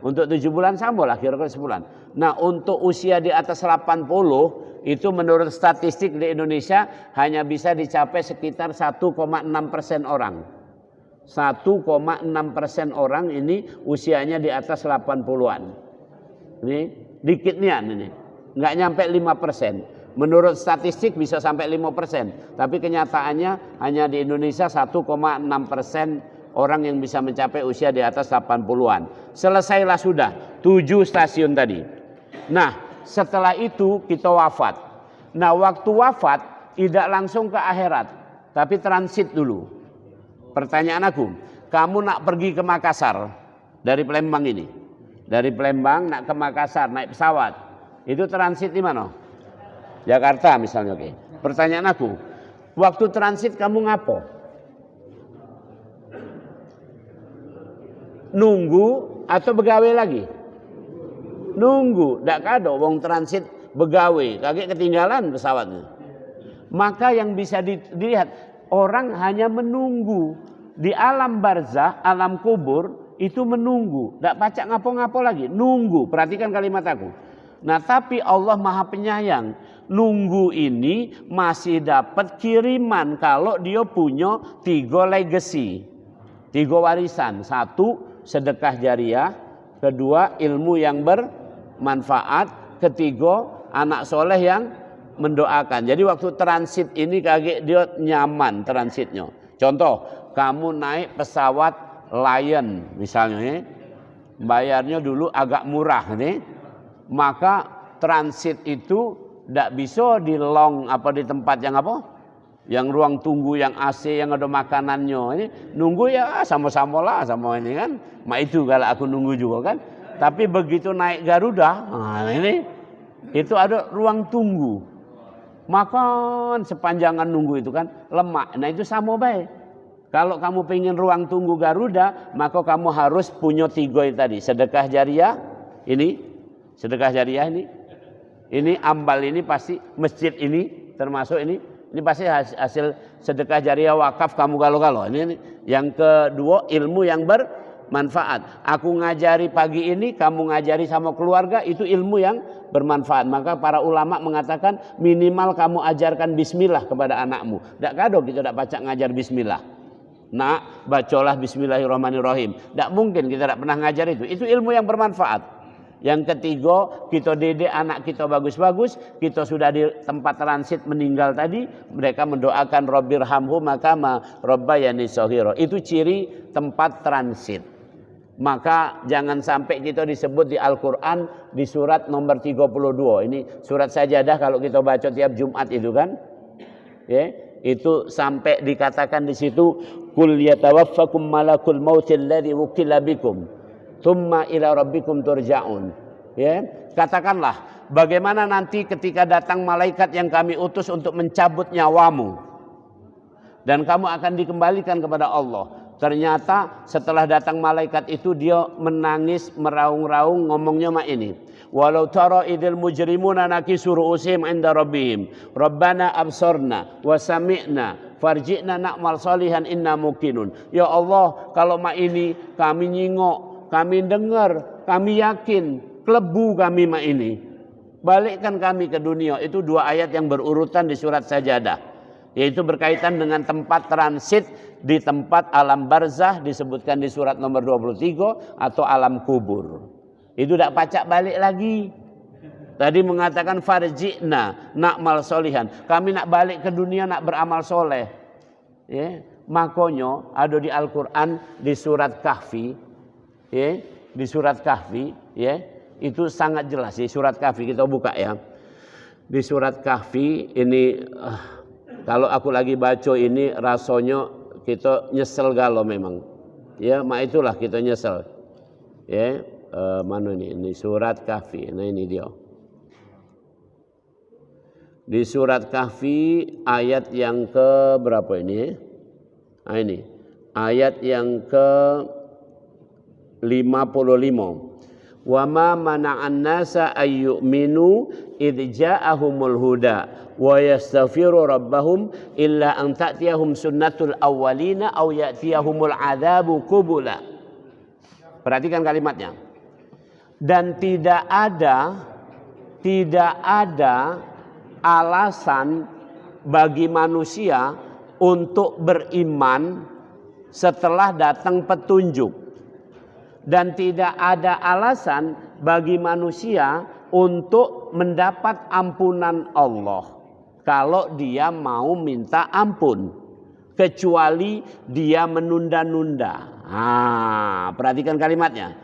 untuk 7 bulan sama lah kira-kira sebulan. Nah, untuk usia di atas 80 itu menurut statistik di Indonesia hanya bisa dicapai sekitar 1,6% orang. 1,6% orang ini usianya di atas 80-an. Ini dikit nian ini. Enggak nyampe 5%. Menurut statistik bisa sampai 5%, tapi kenyataannya hanya di Indonesia 1,6% orang yang bisa mencapai usia di atas 80-an. Selesailah sudah 7 stasiun tadi. Nah, setelah itu kita wafat. Nah, waktu wafat tidak langsung ke akhirat, tapi transit dulu. Pertanyaan aku, kamu nak pergi ke Makassar dari Palembang ini. Dari Palembang nak ke Makassar naik pesawat. Itu transit di mana? Jakarta misalnya, oke. Pertanyaan aku, waktu transit kamu ngapo? Nunggu atau begawe lagi? Nunggu, ndak kado wong transit begawe, kagak ketinggalan pesawatnya. Maka yang bisa dilihat, orang hanya menunggu di alam barzah, alam kubur itu menunggu, ndak pacak ngapo-ngapo lagi, nunggu. Perhatikan kalimat aku. Nah, tapi Allah Maha Penyayang. Nunggu ini masih dapat kiriman kalau dia punya 3 legacy, 3 warisan. 1, sedekah jariah. 2, ilmu yang bermanfaat. 3, anak soleh yang mendoakan. Jadi waktu transit ini kaget dia nyaman transitnya. Contoh, kamu naik pesawat Lion misalnya, bayarnya dulu agak murah nih, maka transit itu tidak bisa di long apa di tempat yang apa, yang ruang tunggu yang AC yang ada makanannya. Ini nunggu ya sama-sama lah sama ini kan, mak itu kalau aku nunggu juga kan. Tapi begitu naik Garuda, nah ini itu ada ruang tunggu. Makan sepanjangan nunggu itu kan lemak. Nah itu sama baik. Kalau kamu pengen ruang tunggu Garuda, maka kamu harus punya 3 tadi. Sedekah jariah ini, sedekah jariah ini ambal ini pasti masjid ini termasuk ini pasti hasil sedekah jariah wakaf kamu kalau ini. Yang kedua ilmu yang bermanfaat. Aku ngajari pagi ini, kamu ngajari sama keluarga, itu ilmu yang bermanfaat. Maka para ulama mengatakan minimal kamu ajarkan bismillah kepada anakmu. Tidak kado kita tidak baca ngajar bismillah. Nak, bacalah bismillahirrahmanirrahim. Tidak mungkin kita tidak pernah ngajar itu. Itu ilmu yang bermanfaat. Yang ketiga, kita didik anak kita bagus-bagus, kita sudah di tempat transit meninggal tadi, mereka mendoakan Rabbirhamhu makama rabbayani shaghira. Itu ciri tempat transit. Maka jangan sampai kita disebut di Al-Qur'an di surat nomor 32. Ini surat sajadah kalau kita baca tiap Jumat itu kan. Ya, itu sampai dikatakan di situ kul yatawaffakum malakul mautil ladzi wukila bikum tsumma ila rabbikum turja'un. Ya, katakanlah bagaimana nanti ketika datang malaikat yang kami utus untuk mencabut nyawamu dan kamu akan dikembalikan kepada Allah. Ternyata setelah datang malaikat itu dia menangis meraung-raung, ngomongnya mak ini. Walau tara idil mujrimuna nakisu ru'usihim 'inda rabbihim rabbana absarna wa sami'na farji'na na'mal salihan inna muqinun. Ya Allah, kalau mak ini kami nyingok, kami dengar, kami yakin, kelebu kami mak ini. Balikkan kami ke dunia. Itu 2 ayat yang berurutan di surat Sajadah. yaitu berkaitan dengan tempat transit di tempat alam barzah disebutkan di surat nomor 23 atau alam kubur. Itu tidak pacak balik lagi. Tadi mengatakan farji'na na'mal solihan. Kami nak balik ke dunia nak beramal soleh. Ya, makanya ada di Al-Qur'an di surat Kahfi, ya, di surat Kahfi, ya, itu sangat jelas di surat Kahfi kita buka ya. Di surat Kahfi ini kalau aku lagi baca ini rasanya kita nyesel galau memang. Ya, mak itulah kita nyesel. Ya, mana ini? Ini surat Kahfi. Nah ini dia. Di surat Kahfi ayat yang ke berapa ini? Nah ini. Ayat yang ke 55. Wa ma mana'an nasa ayyuminu idh ja'ahumul huda wa yastaghfiru rabbahum illa an ta'tiyahum sunnatul awwalina aw ya'tiyahumul adzabu qubula. Perhatikan kalimatnya. Dan tidak ada alasan bagi manusia untuk beriman setelah datang petunjuk, dan tidak ada alasan bagi manusia untuk mendapat ampunan Allah kalau dia mau minta ampun, kecuali dia menunda-nunda. Perhatikan kalimatnya,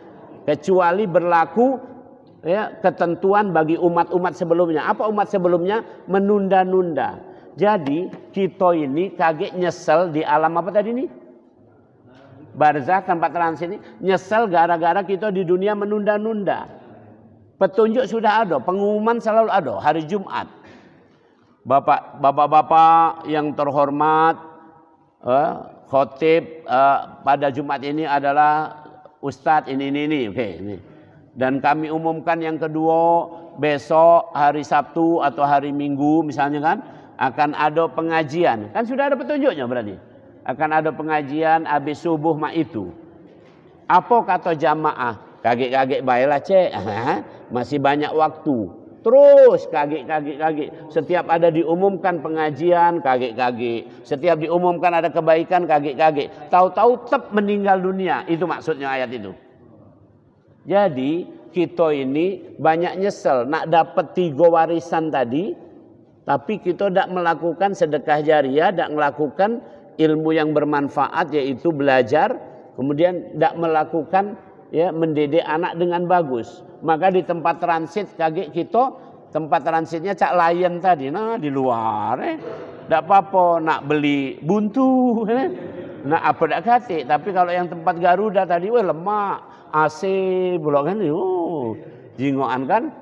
kecuali berlaku ya, ketentuan bagi umat-umat sebelumnya. Apa umat sebelumnya? Menunda-nunda. Jadi kita ini kaget nyesel di alam apa tadi nih? Barzah, tempat transit ini. Nyesel gara-gara kita di dunia menunda-nunda. Petunjuk sudah ada, pengumuman selalu ada hari Jumat. Bapak-bapak yang terhormat, khotib pada Jumat ini adalah Ustadz ini. Oke, ini. Dan kami umumkan yang kedua, besok hari Sabtu atau hari Minggu misalnya kan, akan ada pengajian. Kan sudah ada petunjuknya berarti. Akan ada pengajian habis subuh mak itu. Apa kata jamaah? Kaget-kaget baiklah cek. Masih banyak waktu. Terus kaget. Setiap ada diumumkan pengajian, kaget-kaget. Setiap diumumkan ada kebaikan, kaget-kaget. Tahu-tahu tetap meninggal dunia. Itu maksudnya ayat itu. Jadi kita ini banyak nyesel nak dapat 3 warisan tadi, tapi kita tidak melakukan sedekah jariah, tidak melakukan ilmu yang bermanfaat yaitu belajar, kemudian tidak melakukan ya mendidik anak dengan bagus. Maka di tempat transit kaget kita, tempat transitnya Cak Layan tadi, nah di luar, tidak apa-apa nak beli buntu, nak apa tidak kate. Tapi kalau yang tempat Garuda tadi, lemak. AC blok kan, jingoan kan,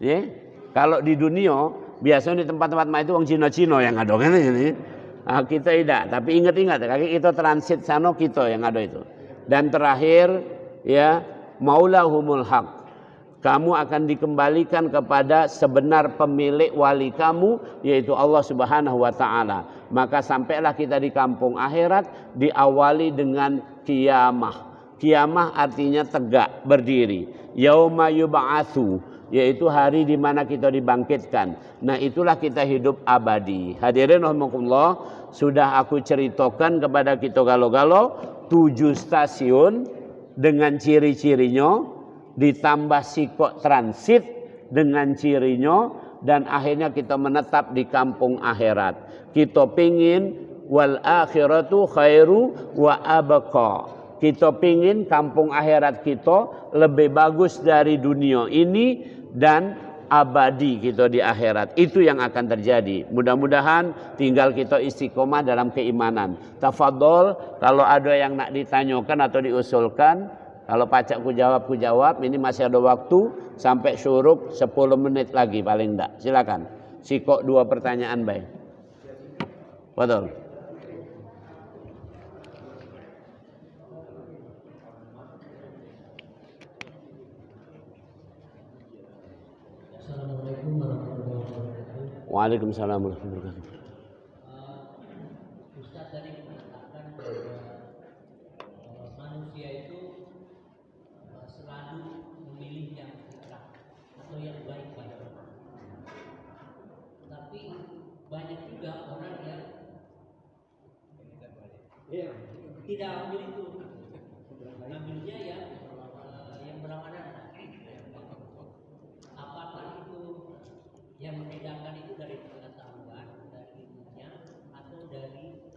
ya. Kalau di dunia biasanya di tempat-tempat itu orang Cina-Cina yang ada kan ini. Nah, kita tidak, tapi ingat-ingat, kaki kita transit sana kita yang ada itu. Dan terakhir, ya, maulahumul haq. Kamu akan dikembalikan kepada sebenar pemilik wali kamu, yaitu Allah Subhanahu wa Ta'ala. Maka sampailah kita di kampung akhirat, diawali dengan kiamah. Kiamah artinya tegak, berdiri. Yauma yub'atsu, yaitu hari di mana kita dibangkitkan. Nah, itulah kita hidup abadi. Hadirin rahimakumullah, sudah aku ceritakan kepada kita galau-galau 7 stasiun dengan ciri-cirinya, ditambah sikok transit dengan cirinya, dan akhirnya kita menetap di kampung akhirat. Kita pingin wal akhiratu khairu wa abqa. Kita pingin kampung akhirat kita lebih bagus dari dunia ini dan abadi kita di akhirat. Itu yang akan terjadi. Mudah-mudahan tinggal kita istiqomah dalam keimanan. Tafadhol, kalau ada yang nak ditanyakan atau diusulkan, kalau pacak ku jawab. Ini masih ada waktu sampai syuruk 10 menit lagi paling enggak. Silakan. Sikok 2 pertanyaan baik. Betul. Waalaikumsalam warahmatullahi wabarakatuh. Ustaz tadi mengatakan bahwa manusia itu selalu memilih yang fitrah atau yang baik pada orang. Tapi banyak juga orang yang Tidak ambil itu. Ambilnya yang berlawanan. Apakah itu yang membedakan itu dari pengetahuan, dari ilmunya, atau dari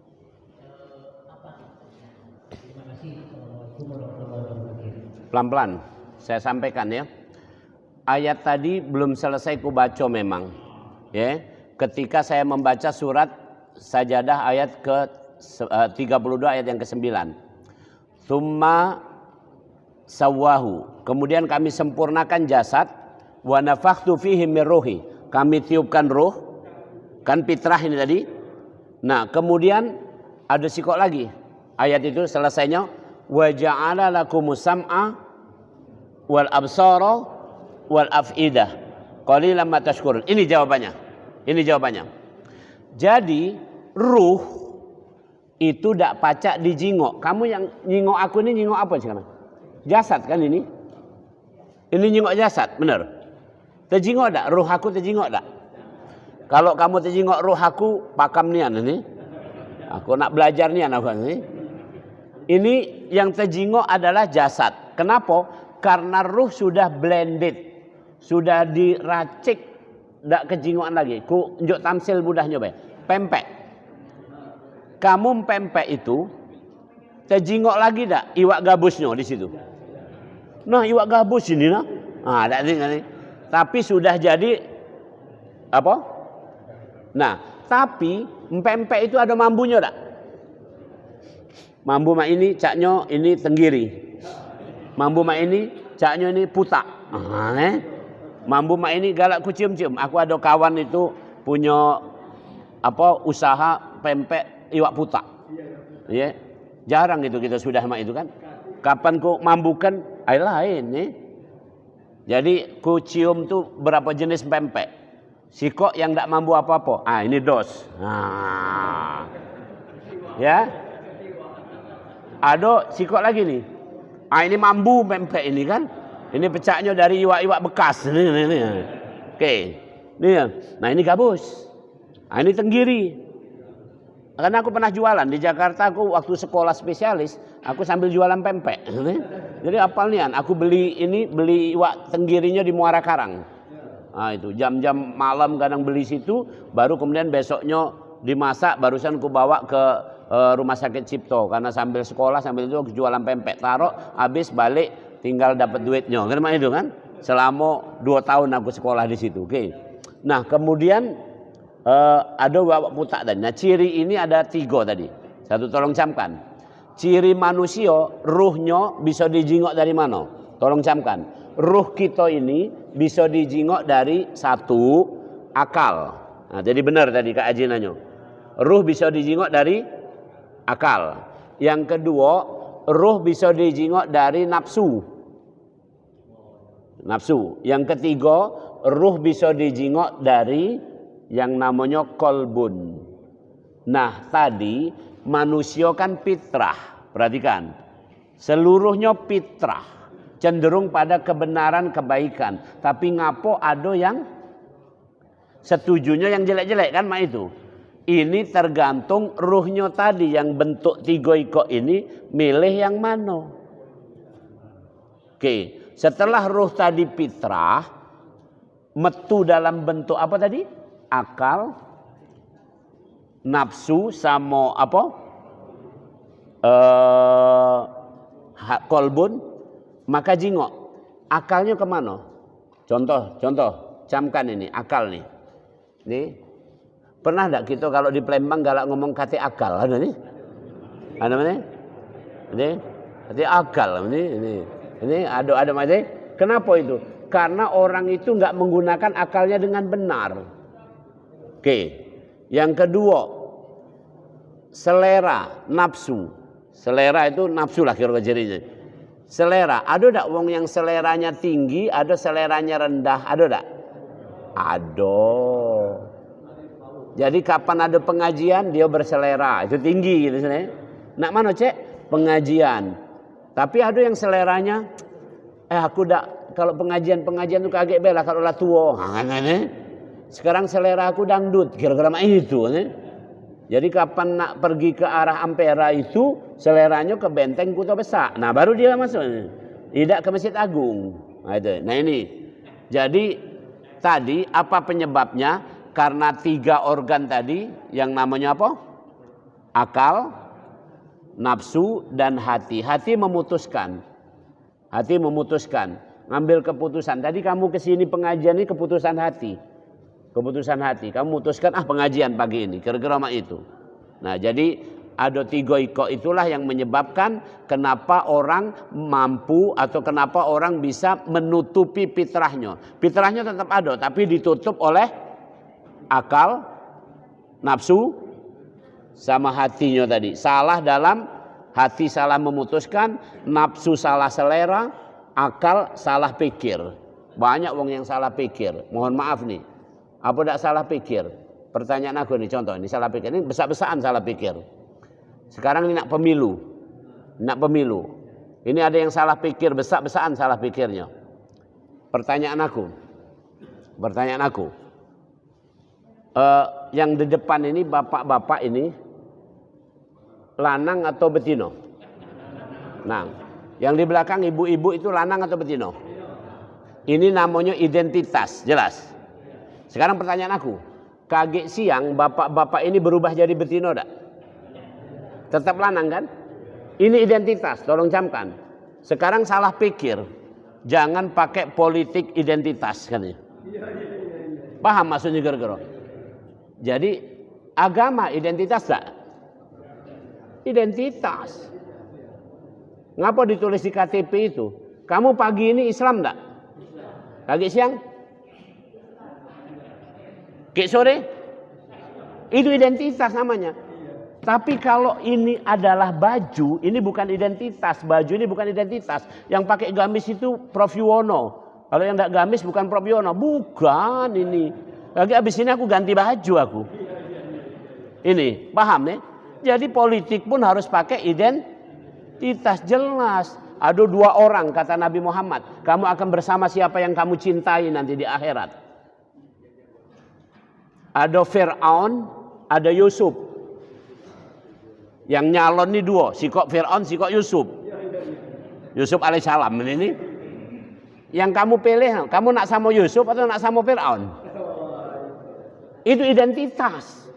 apa? Terima kasih. Assalamualaikum warahmatullahi wabarakatuh. Pelan-pelan saya sampaikan ya. Ayat tadi belum selesai ku baca memang. Ya. Ketika saya membaca surat Sajadah ayat ke 32 ayat yang ke-9. Tsumma sawwahu. Kemudian kami sempurnakan jasad wa nafakhtu fihi min ruhi. Kami tiupkan ruh. Kan fitrah ini tadi. Nah, kemudian ada sikok lagi. Ayat itu selesainya wa ja'ala lakumus sam'a wal absara wal afidah qalilan ma tashkurun. Ini jawabannya. Jadi ruh itu tidak pacak dijingok. Kamu yang nyingok aku ini nyingok apa sekarang? Jasad kan ini? Ini nyingok jasad, benar? Terjingok tak? Ruh aku terjingok tak? Kalau kamu terjingok ruh aku, pakam nian ini. Aku nak belajar nian aku ini. Ini yang terjingok adalah jasad. Kenapa? Karena ruh sudah blended, sudah diracik, tidak kejingokan lagi. Ku njuk tamsil mudah nyoba. Pempek. Kamu pempek itu terjingok lagi tak iwak gabusnya di situ? Nah, iwak gabus ini nah. Ah, tak tinggal ni. Tapi sudah jadi apa? Nah, tapi pempek itu ada mambunya tak? Mambu mak ini caknya ini tenggiri. Mambu mak ini caknya ini putak. Mambu mak ini galak ku cium-cium. Aku ada kawan itu punya usaha pempek iwak putak. Ya. Jarang itu kita sudah mak itu kan. Kapan ku mambukan air lain nih. Jadi ku cium tuh berapa jenis pempek. Sikok yang tak mambu apa-apa. Ah, ini dos. Nah. Ya. Ada sikok lagi nih. Ah, ini mambu pempek ini kan. Ini pecahnya dari iwak-iwak bekas. Ini. Oke. Ini ya. Nah, ini gabus. Ah, ini tenggiri. Karena aku pernah jualan di Jakarta, aku waktu sekolah spesialis, aku sambil jualan pempek. Jadi apal nian, aku beli iwak tenggirinya di Muara Karang. Nah, itu jam-jam malam kadang beli situ, baru kemudian besoknya dimasak, barusan aku bawa ke rumah sakit Cipto karena sambil sekolah sambil itu jualan pempek, taruh habis balik tinggal dapat duitnya. Kan itu kan? Selama 2 tahun aku sekolah di situ. Oke. Nah, kemudian ada iwak putak tadi. Nah, ciri ini ada 3 tadi. Satu tolong camkan. Ciri manusia, ruhnya bisa dijingok dari mana? Tolong camkan. Ruh kita ini bisa dijingok dari 1 akal. Nah, jadi benar tadi Kak Aji nanya. Ruh bisa dijingok dari akal. Yang kedua, ruh bisa dijingok dari nafsu. Yang ketiga, ruh bisa dijingok dari yang namanya kolbun. Nah, tadi manusia kan fitrah. Perhatikan. Seluruhnya fitrah. Cenderung pada kebenaran, kebaikan. Tapi ngapo ada yang setujunya yang jelek-jelek kan mak itu. Ini tergantung ruhnya tadi yang bentuk 3 ikok ini milih yang mana. Oke, setelah ruh tadi fitrah metu dalam bentuk apa tadi? Akal, nafsu sama kolbun, maka jingok. Akalnya kemana? Contoh, camkan ini akal nih. Nih. Pernah enggak kita kalau di Palembang galak ngomong kata akal ada nih? Ada mana? Ini kata akal ini ada mana? Kenapa itu? Karena orang itu enggak menggunakan akalnya dengan benar. Oke. Yang kedua, selera, nafsu. Selera itu nafsu lah kira-kira jadinya. Selera, ada enggak wong yang seleranya tinggi, ada seleranya rendah, ada enggak? Ada. Jadi kapan ada pengajian dia berselera, itu tinggi gitu sebenarnya. Nak mana cek? Pengajian. Tapi ada yang seleranya aku dak kalau pengajian tuh kaget bela kalau lah tua. Sekarang selera aku dangdut, kira-kira itu. Jadi kapan nak pergi ke arah Ampera itu seleranya ke Benteng Kota Besar. Nah, baru dia masuk. Tidak ke Masjid Agung. Nah ini. Jadi tadi apa penyebabnya? Karena 3 organ tadi yang namanya apa? Akal, nafsu, dan hati. Hati memutuskan. Hati memutuskan. Ngambil keputusan. Tadi kamu kesini pengajian ini keputusan hati. Keputusan hati. Kamu memutuskan pengajian pagi ini. Kira-kira itu. Nah jadi ada 3 iko itulah yang menyebabkan kenapa orang mampu atau kenapa orang bisa menutupi fitrahnya. Fitrahnya tetap ada tapi ditutup oleh akal, nafsu, sama hatinya tadi. Salah dalam hati, salah memutuskan, nafsu salah selera, akal salah pikir. Banyak wong yang salah pikir. Mohon maaf nih. Apa tidak salah pikir? Pertanyaan aku nih, contoh ini salah pikir. Ini besar-besaran salah pikir. Sekarang ini nak pemilu. Nak pemilu. Ini ada yang salah pikir, besar-besaran salah pikirnya. Pertanyaan aku. Yang di depan ini bapak-bapak ini lanang atau betino? Nah, yang di belakang ibu-ibu itu lanang atau betino? Ini namanya identitas, jelas. Sekarang pertanyaan aku, kaget siang bapak-bapak ini berubah jadi betino enggak? Tetap lanang kan? Ini identitas, tolong camkan. Sekarang salah pikir, jangan pakai politik identitas katanya. Paham maksudnya kira-kira? Jadi agama identitas enggak? Identitas. Ngapa ditulis di KTP itu? Kamu pagi ini Islam enggak? Pagi siang? Kayak sore? Itu identitas namanya. Tapi kalau ini adalah baju, ini bukan identitas. Baju ini bukan identitas. Yang pakai gamis itu Prof Yuwono. Kalau yang enggak gamis bukan Prof Yuwono. Bukan ini. Lagi abis ini aku ganti baju aku. Ini, paham nih? Jadi politik pun harus pakai identitas jelas. Ada 2 orang kata Nabi Muhammad. Kamu akan bersama siapa yang kamu cintai nanti di akhirat. Ada Fir'aun, ada Yusuf. Yang nyalon ini 2, sikok Fir'aun, sikok Yusuf. Yusuf alaihissalam ini. Yang kamu pilih, kamu nak sama Yusuf atau nak sama Fir'aun? Itu identitas.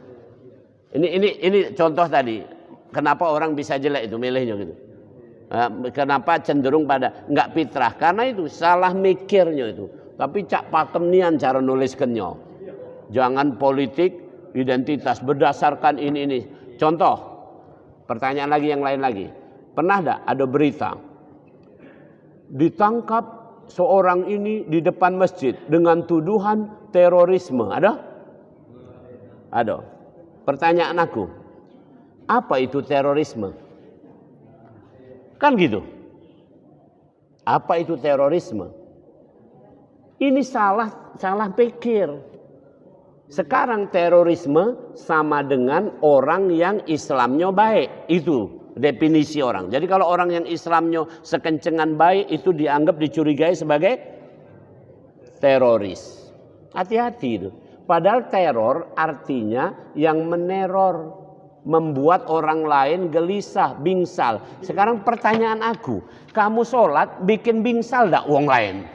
Ini contoh tadi. Kenapa orang bisa jelek itu milihnya gitu. Kenapa cenderung pada enggak fitrah? Karena itu salah mikirnya itu. Tapi cak pakem nian cara nuliskannya. Jangan politik identitas berdasarkan ini. Contoh. Pertanyaan lagi yang lain lagi. Pernah enggak ada berita ditangkap seorang ini di depan masjid dengan tuduhan terorisme? Ada? Ada. Pertanyaan aku, apa itu terorisme? Kan gitu. Apa itu terorisme? Ini salah pikir. Sekarang terorisme sama dengan orang yang Islamnya baik. Itu definisi orang. Jadi kalau orang yang Islamnya sekencengan baik itu dianggap dicurigai sebagai teroris. Hati-hati itu. Padahal teror artinya yang meneror, membuat orang lain gelisah, bingsal. Sekarang pertanyaan aku, kamu sholat bikin bingsal enggak wong lain?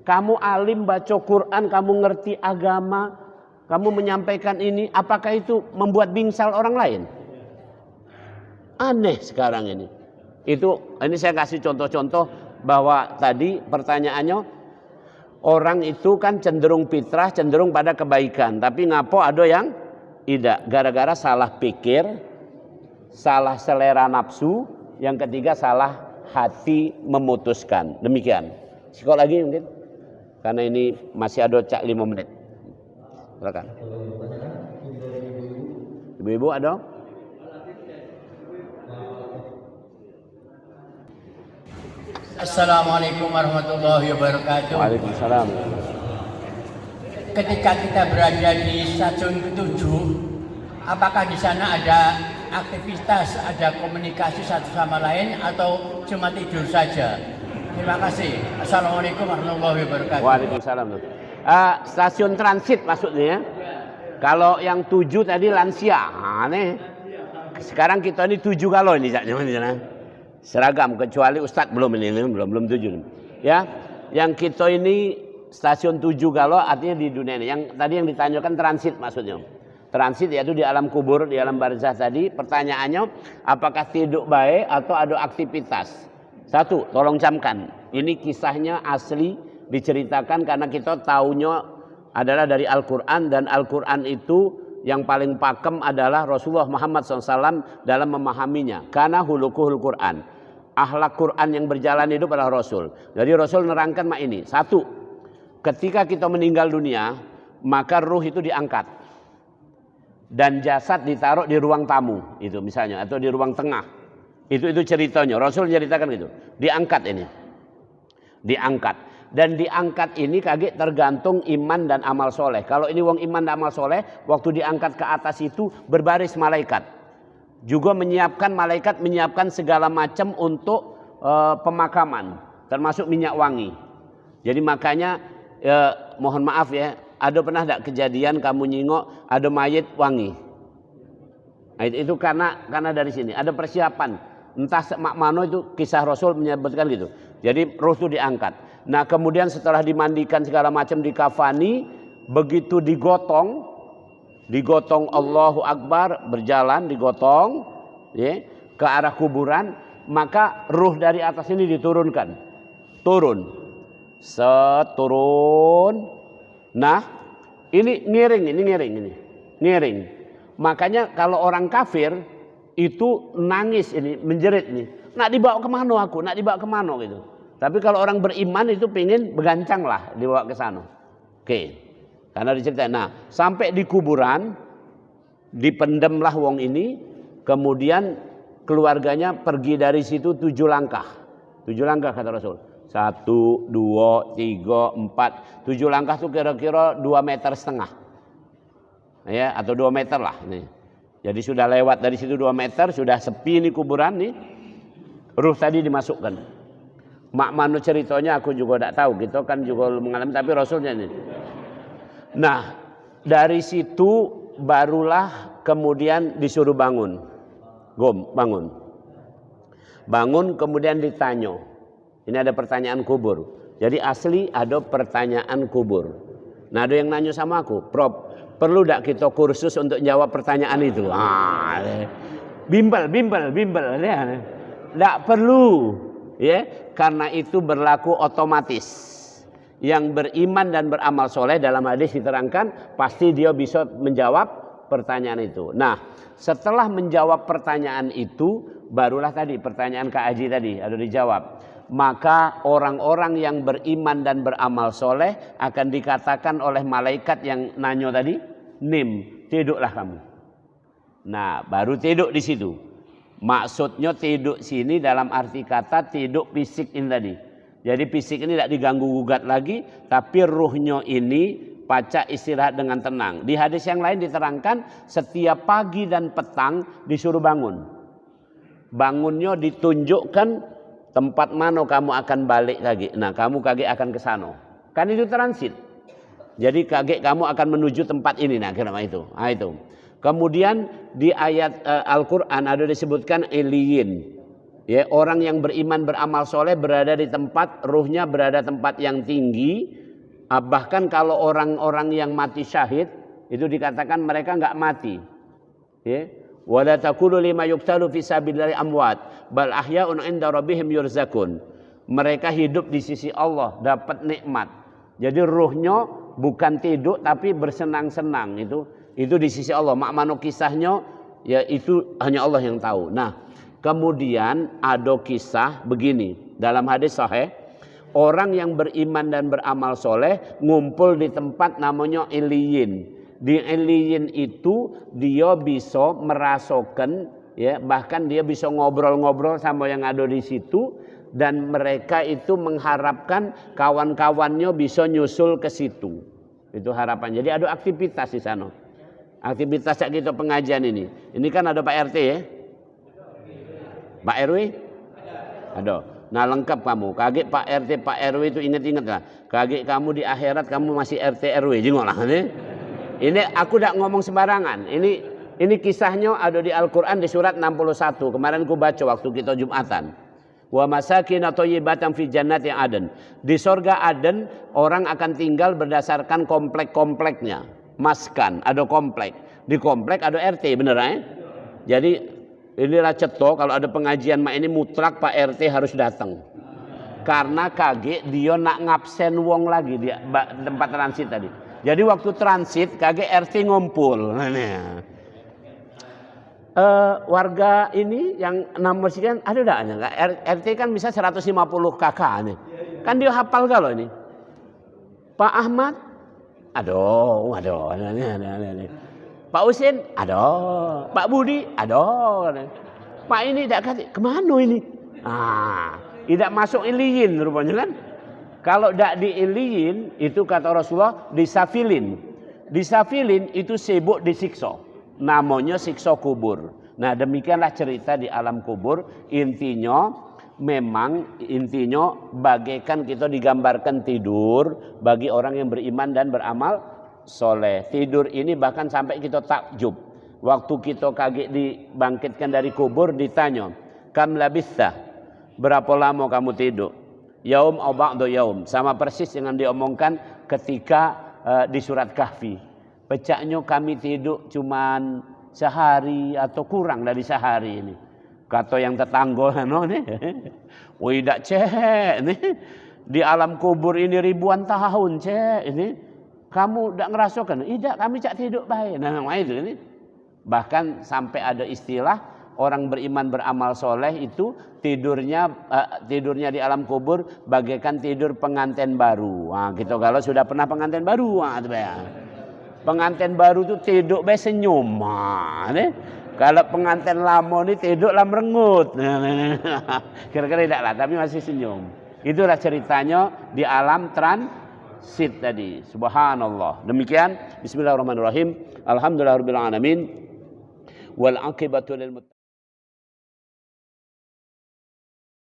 Kamu alim baca Quran, kamu ngerti agama, kamu menyampaikan ini, apakah itu membuat bingsal orang lain? Aneh sekarang ini. Ini saya kasih contoh-contoh bahwa tadi pertanyaannya, orang itu kan cenderung fitrah, cenderung pada kebaikan. Tapi ngapo ada yang tidak. Gara-gara salah pikir, salah selera nafsu, yang ketiga salah hati memutuskan. Demikian. Sikok lagi mungkin. Karena ini masih ada cak 5 menit. Silakan. Ibu-ibu ada? Assalamualaikum warahmatullahi wabarakatuh. Waalaikumsalam. Ketika kita berada di stasiun 7, apakah di sana ada aktivitas, ada komunikasi satu sama lain atau cuma tidur saja? Terima kasih. Assalamualaikum warahmatullahi wabarakatuh. Waalaikumsalam. Stasiun transit maksudnya ya. Kalau yang 7 tadi lansia. Nih. sekarang kita ini 7 kalau ini seragam, kecuali Ustadz belum ini, belum 7. Ya, yang kita ini stasiun 7 kalau artinya di dunia ini. Yang tadi yang ditanyakan transit maksudnya. Transit yaitu di alam kubur, di alam barzah tadi. Pertanyaannya, apakah tidur baik atau ada aktivitas? Satu, tolong camkan. Ini kisahnya asli diceritakan karena kita taunya adalah dari Al-Quran, dan Al-Quran itu yang paling pakem adalah Rasulullah Muhammad SAW dalam memahaminya. Karena hulukuhul Quran, akhlak Quran yang berjalan hidup adalah Rasul. Jadi Rasul nerangkan mak ini. Satu, ketika kita meninggal dunia, maka ruh itu diangkat dan jasad ditaruh di ruang tamu itu misalnya, atau di ruang tengah. Itu ceritanya. Rasul ceritakan gitu. Diangkat ini. Diangkat. Dan diangkat ini kaget tergantung iman dan amal soleh. Kalau ini wong iman dan amal soleh, waktu diangkat ke atas itu berbaris malaikat. Juga malaikat menyiapkan segala macam untuk pemakaman, termasuk minyak wangi. Jadi makanya mohon maaf ya, ada pernah tidak kejadian kamu nyingok ada mayit wangi? Nah, itu karena dari sini ada persiapan. Entah mana itu kisah Rasul menyebutkan gitu. Jadi roh itu diangkat. Nah kemudian setelah dimandikan segala macam, dikafani, begitu digotong Allahu Akbar, berjalan digotong ya, ke arah kuburan, maka ruh dari atas ini diturunkan. Turun. Seturun. Nah ini ngiring. Makanya kalau orang kafir itu nangis ini, menjerit nih. Nak dibawa kemana aku? Nak dibawa kemana gitu. Tapi kalau orang beriman itu pengen begancang lah dibawa ke sana. Oke. Karena diceritain. Nah, sampai di kuburan dipendamlah wong ini, kemudian keluarganya pergi dari situ 7 langkah. 7 langkah kata Rasul. 1, 2, 3, 4. 7 langkah itu kira-kira 2,5 meter. Ya, atau 2 meter lah nih. Jadi sudah lewat dari situ 2 meter, sudah sepi nih kuburan nih. Ruh tadi dimasukkan. Mak manu ceritanya aku juga tidak tahu, gitu kan juga mengalami, tapi Rasulnya ini. Nah, dari situ barulah kemudian disuruh bangun. Bangun. Bangun kemudian ditanya. Ini ada pertanyaan kubur. Jadi asli ada pertanyaan kubur. Nah, ada yang nanya sama aku, Prof, perlu tidak kita kursus untuk jawab pertanyaan itu? Bimbel. Tidak perlu, ya, karena itu berlaku otomatis. Yang beriman dan beramal soleh dalam hadis diterangkan pasti dia bisa menjawab pertanyaan itu. Nah, setelah menjawab pertanyaan itu, barulah tadi pertanyaan Kak Haji tadi ada dijawab. Maka orang-orang yang beriman dan beramal soleh akan dikatakan oleh malaikat yang nanyo tadi, nim, tiduklah kamu. Nah, baru tiduk di situ. Maksudnya tiduk sini dalam arti kata tiduk fisik ini tadi. Jadi fisik ini tidak diganggu gugat lagi, tapi ruhnya ini pacak istirahat dengan tenang. Di hadis yang lain diterangkan setiap pagi dan petang disuruh bangun. Bangunnya ditunjukkan tempat mana kamu akan balik lagi. Nah, kamu kaget akan ke sana. Kan itu transit. Jadi kaget kamu akan menuju tempat ini. Nah, kira itu. Nah, itu. Kemudian di ayat Al-Quran ada disebutkan iliyin. Ya, orang yang beriman beramal soleh berada di tempat, ruhnya berada tempat yang tinggi. Bahkan kalau orang-orang yang mati syahid, itu dikatakan mereka enggak mati. Ya. Wala taqulu lima yuqtalu fi sabilillahi amwat bal ahya'un 'inda rabbihim yurzakun. Mereka hidup di sisi Allah, dapat nikmat. Jadi ruhnya bukan tidur tapi bersenang-senang, itu di sisi Allah. Makna kisahnya ya itu hanya Allah yang tahu. Nah, kemudian ada kisah begini dalam hadis sahih, orang yang beriman dan beramal soleh ngumpul di tempat namanya iliyin. Di iliyin itu dia bisa merasakan, ya, bahkan dia bisa ngobrol-ngobrol sama yang ada di situ, dan mereka itu mengharapkan kawan-kawannya bisa nyusul ke situ. Itu harapan. Jadi ada aktivitas di sana. Aktivitas kayak gitu pengajian ini. Ini kan ada Pak RT ya? Pak RW? Ada. Nah, lengkap kamu. Kaget Pak RT, Pak RW itu ingat-ingat lah. Kaget kamu di akhirat kamu masih RT RW. Jengok lah. Ini aku tidak ngomong sembarangan. Ini Ini kisahnya ada di Al-Quran di surat 61. Kemarin ku baca waktu kita Jumatan. Wa masakin thayyibatan fi jannati Aden. Di surga Aden orang akan tinggal berdasarkan komplek-kompleknya. Maskan, ada komplek. Di komplek ada RT, bener ya? Jadi inilah ceto kalau ada pengajian mak ini mutlak Pak RT harus datang. Karena kaget dia nak ngabsen wong lagi di tempat transit tadi. Jadi waktu transit kaget RT ngumpul. Warga ini yang nomor sekian ada enggak? RT kan bisa 150 kakak nih. Kan dia hafal kalau ini. Pak Ahmad, aduh. Pak Usin, aduh. Pak Budi, aduh. Pak ini tidak kasih, kemana ini? Tidak masuk iliyin rupanya kan. Kalau tidak di iliyin, itu kata Rasulullah disafilin. Disafilin itu sibuk disiksa. Namanya siksa kubur. Nah demikianlah cerita di alam kubur. Intinya bagaikan kita digambarkan tidur bagi orang yang beriman dan beramal soleh. Tidur ini bahkan sampai kita takjub. Waktu kita kaget dibangkitkan dari kubur ditanya, kam labistha, berapa lama kamu tidur? Yaum au ba'du yaum. Sama persis dengan diomongkan ketika di surat Kahfi. Pecahnya kami tidur cuman sehari atau kurang dari sehari ini. Kata yang tetangga nih. Wih dak cek nih. Di alam kubur ini ribuan tahun cek ini. Kamu dak ngerasakan? Tidak, kami cak tidur baik. Nah, itu ini. Bahkan sampai ada istilah orang beriman beramal soleh itu tidurnya di alam kubur bagaikan tidur pengantin baru. Nah, gitu kalau sudah pernah pengantin baru, pengantin baru itu tidur be senyum. Kalau pengantin lama ini tidur lah merengut. Kira-kira tidak lah, tapi masih senyum. Itulah ceritanya di alam transit tadi. Subhanallah. Demikian. Bismillahirrahmanirrahim. Alhamdulillahirabbil alamin. Wal aqibatu lil muttaqin.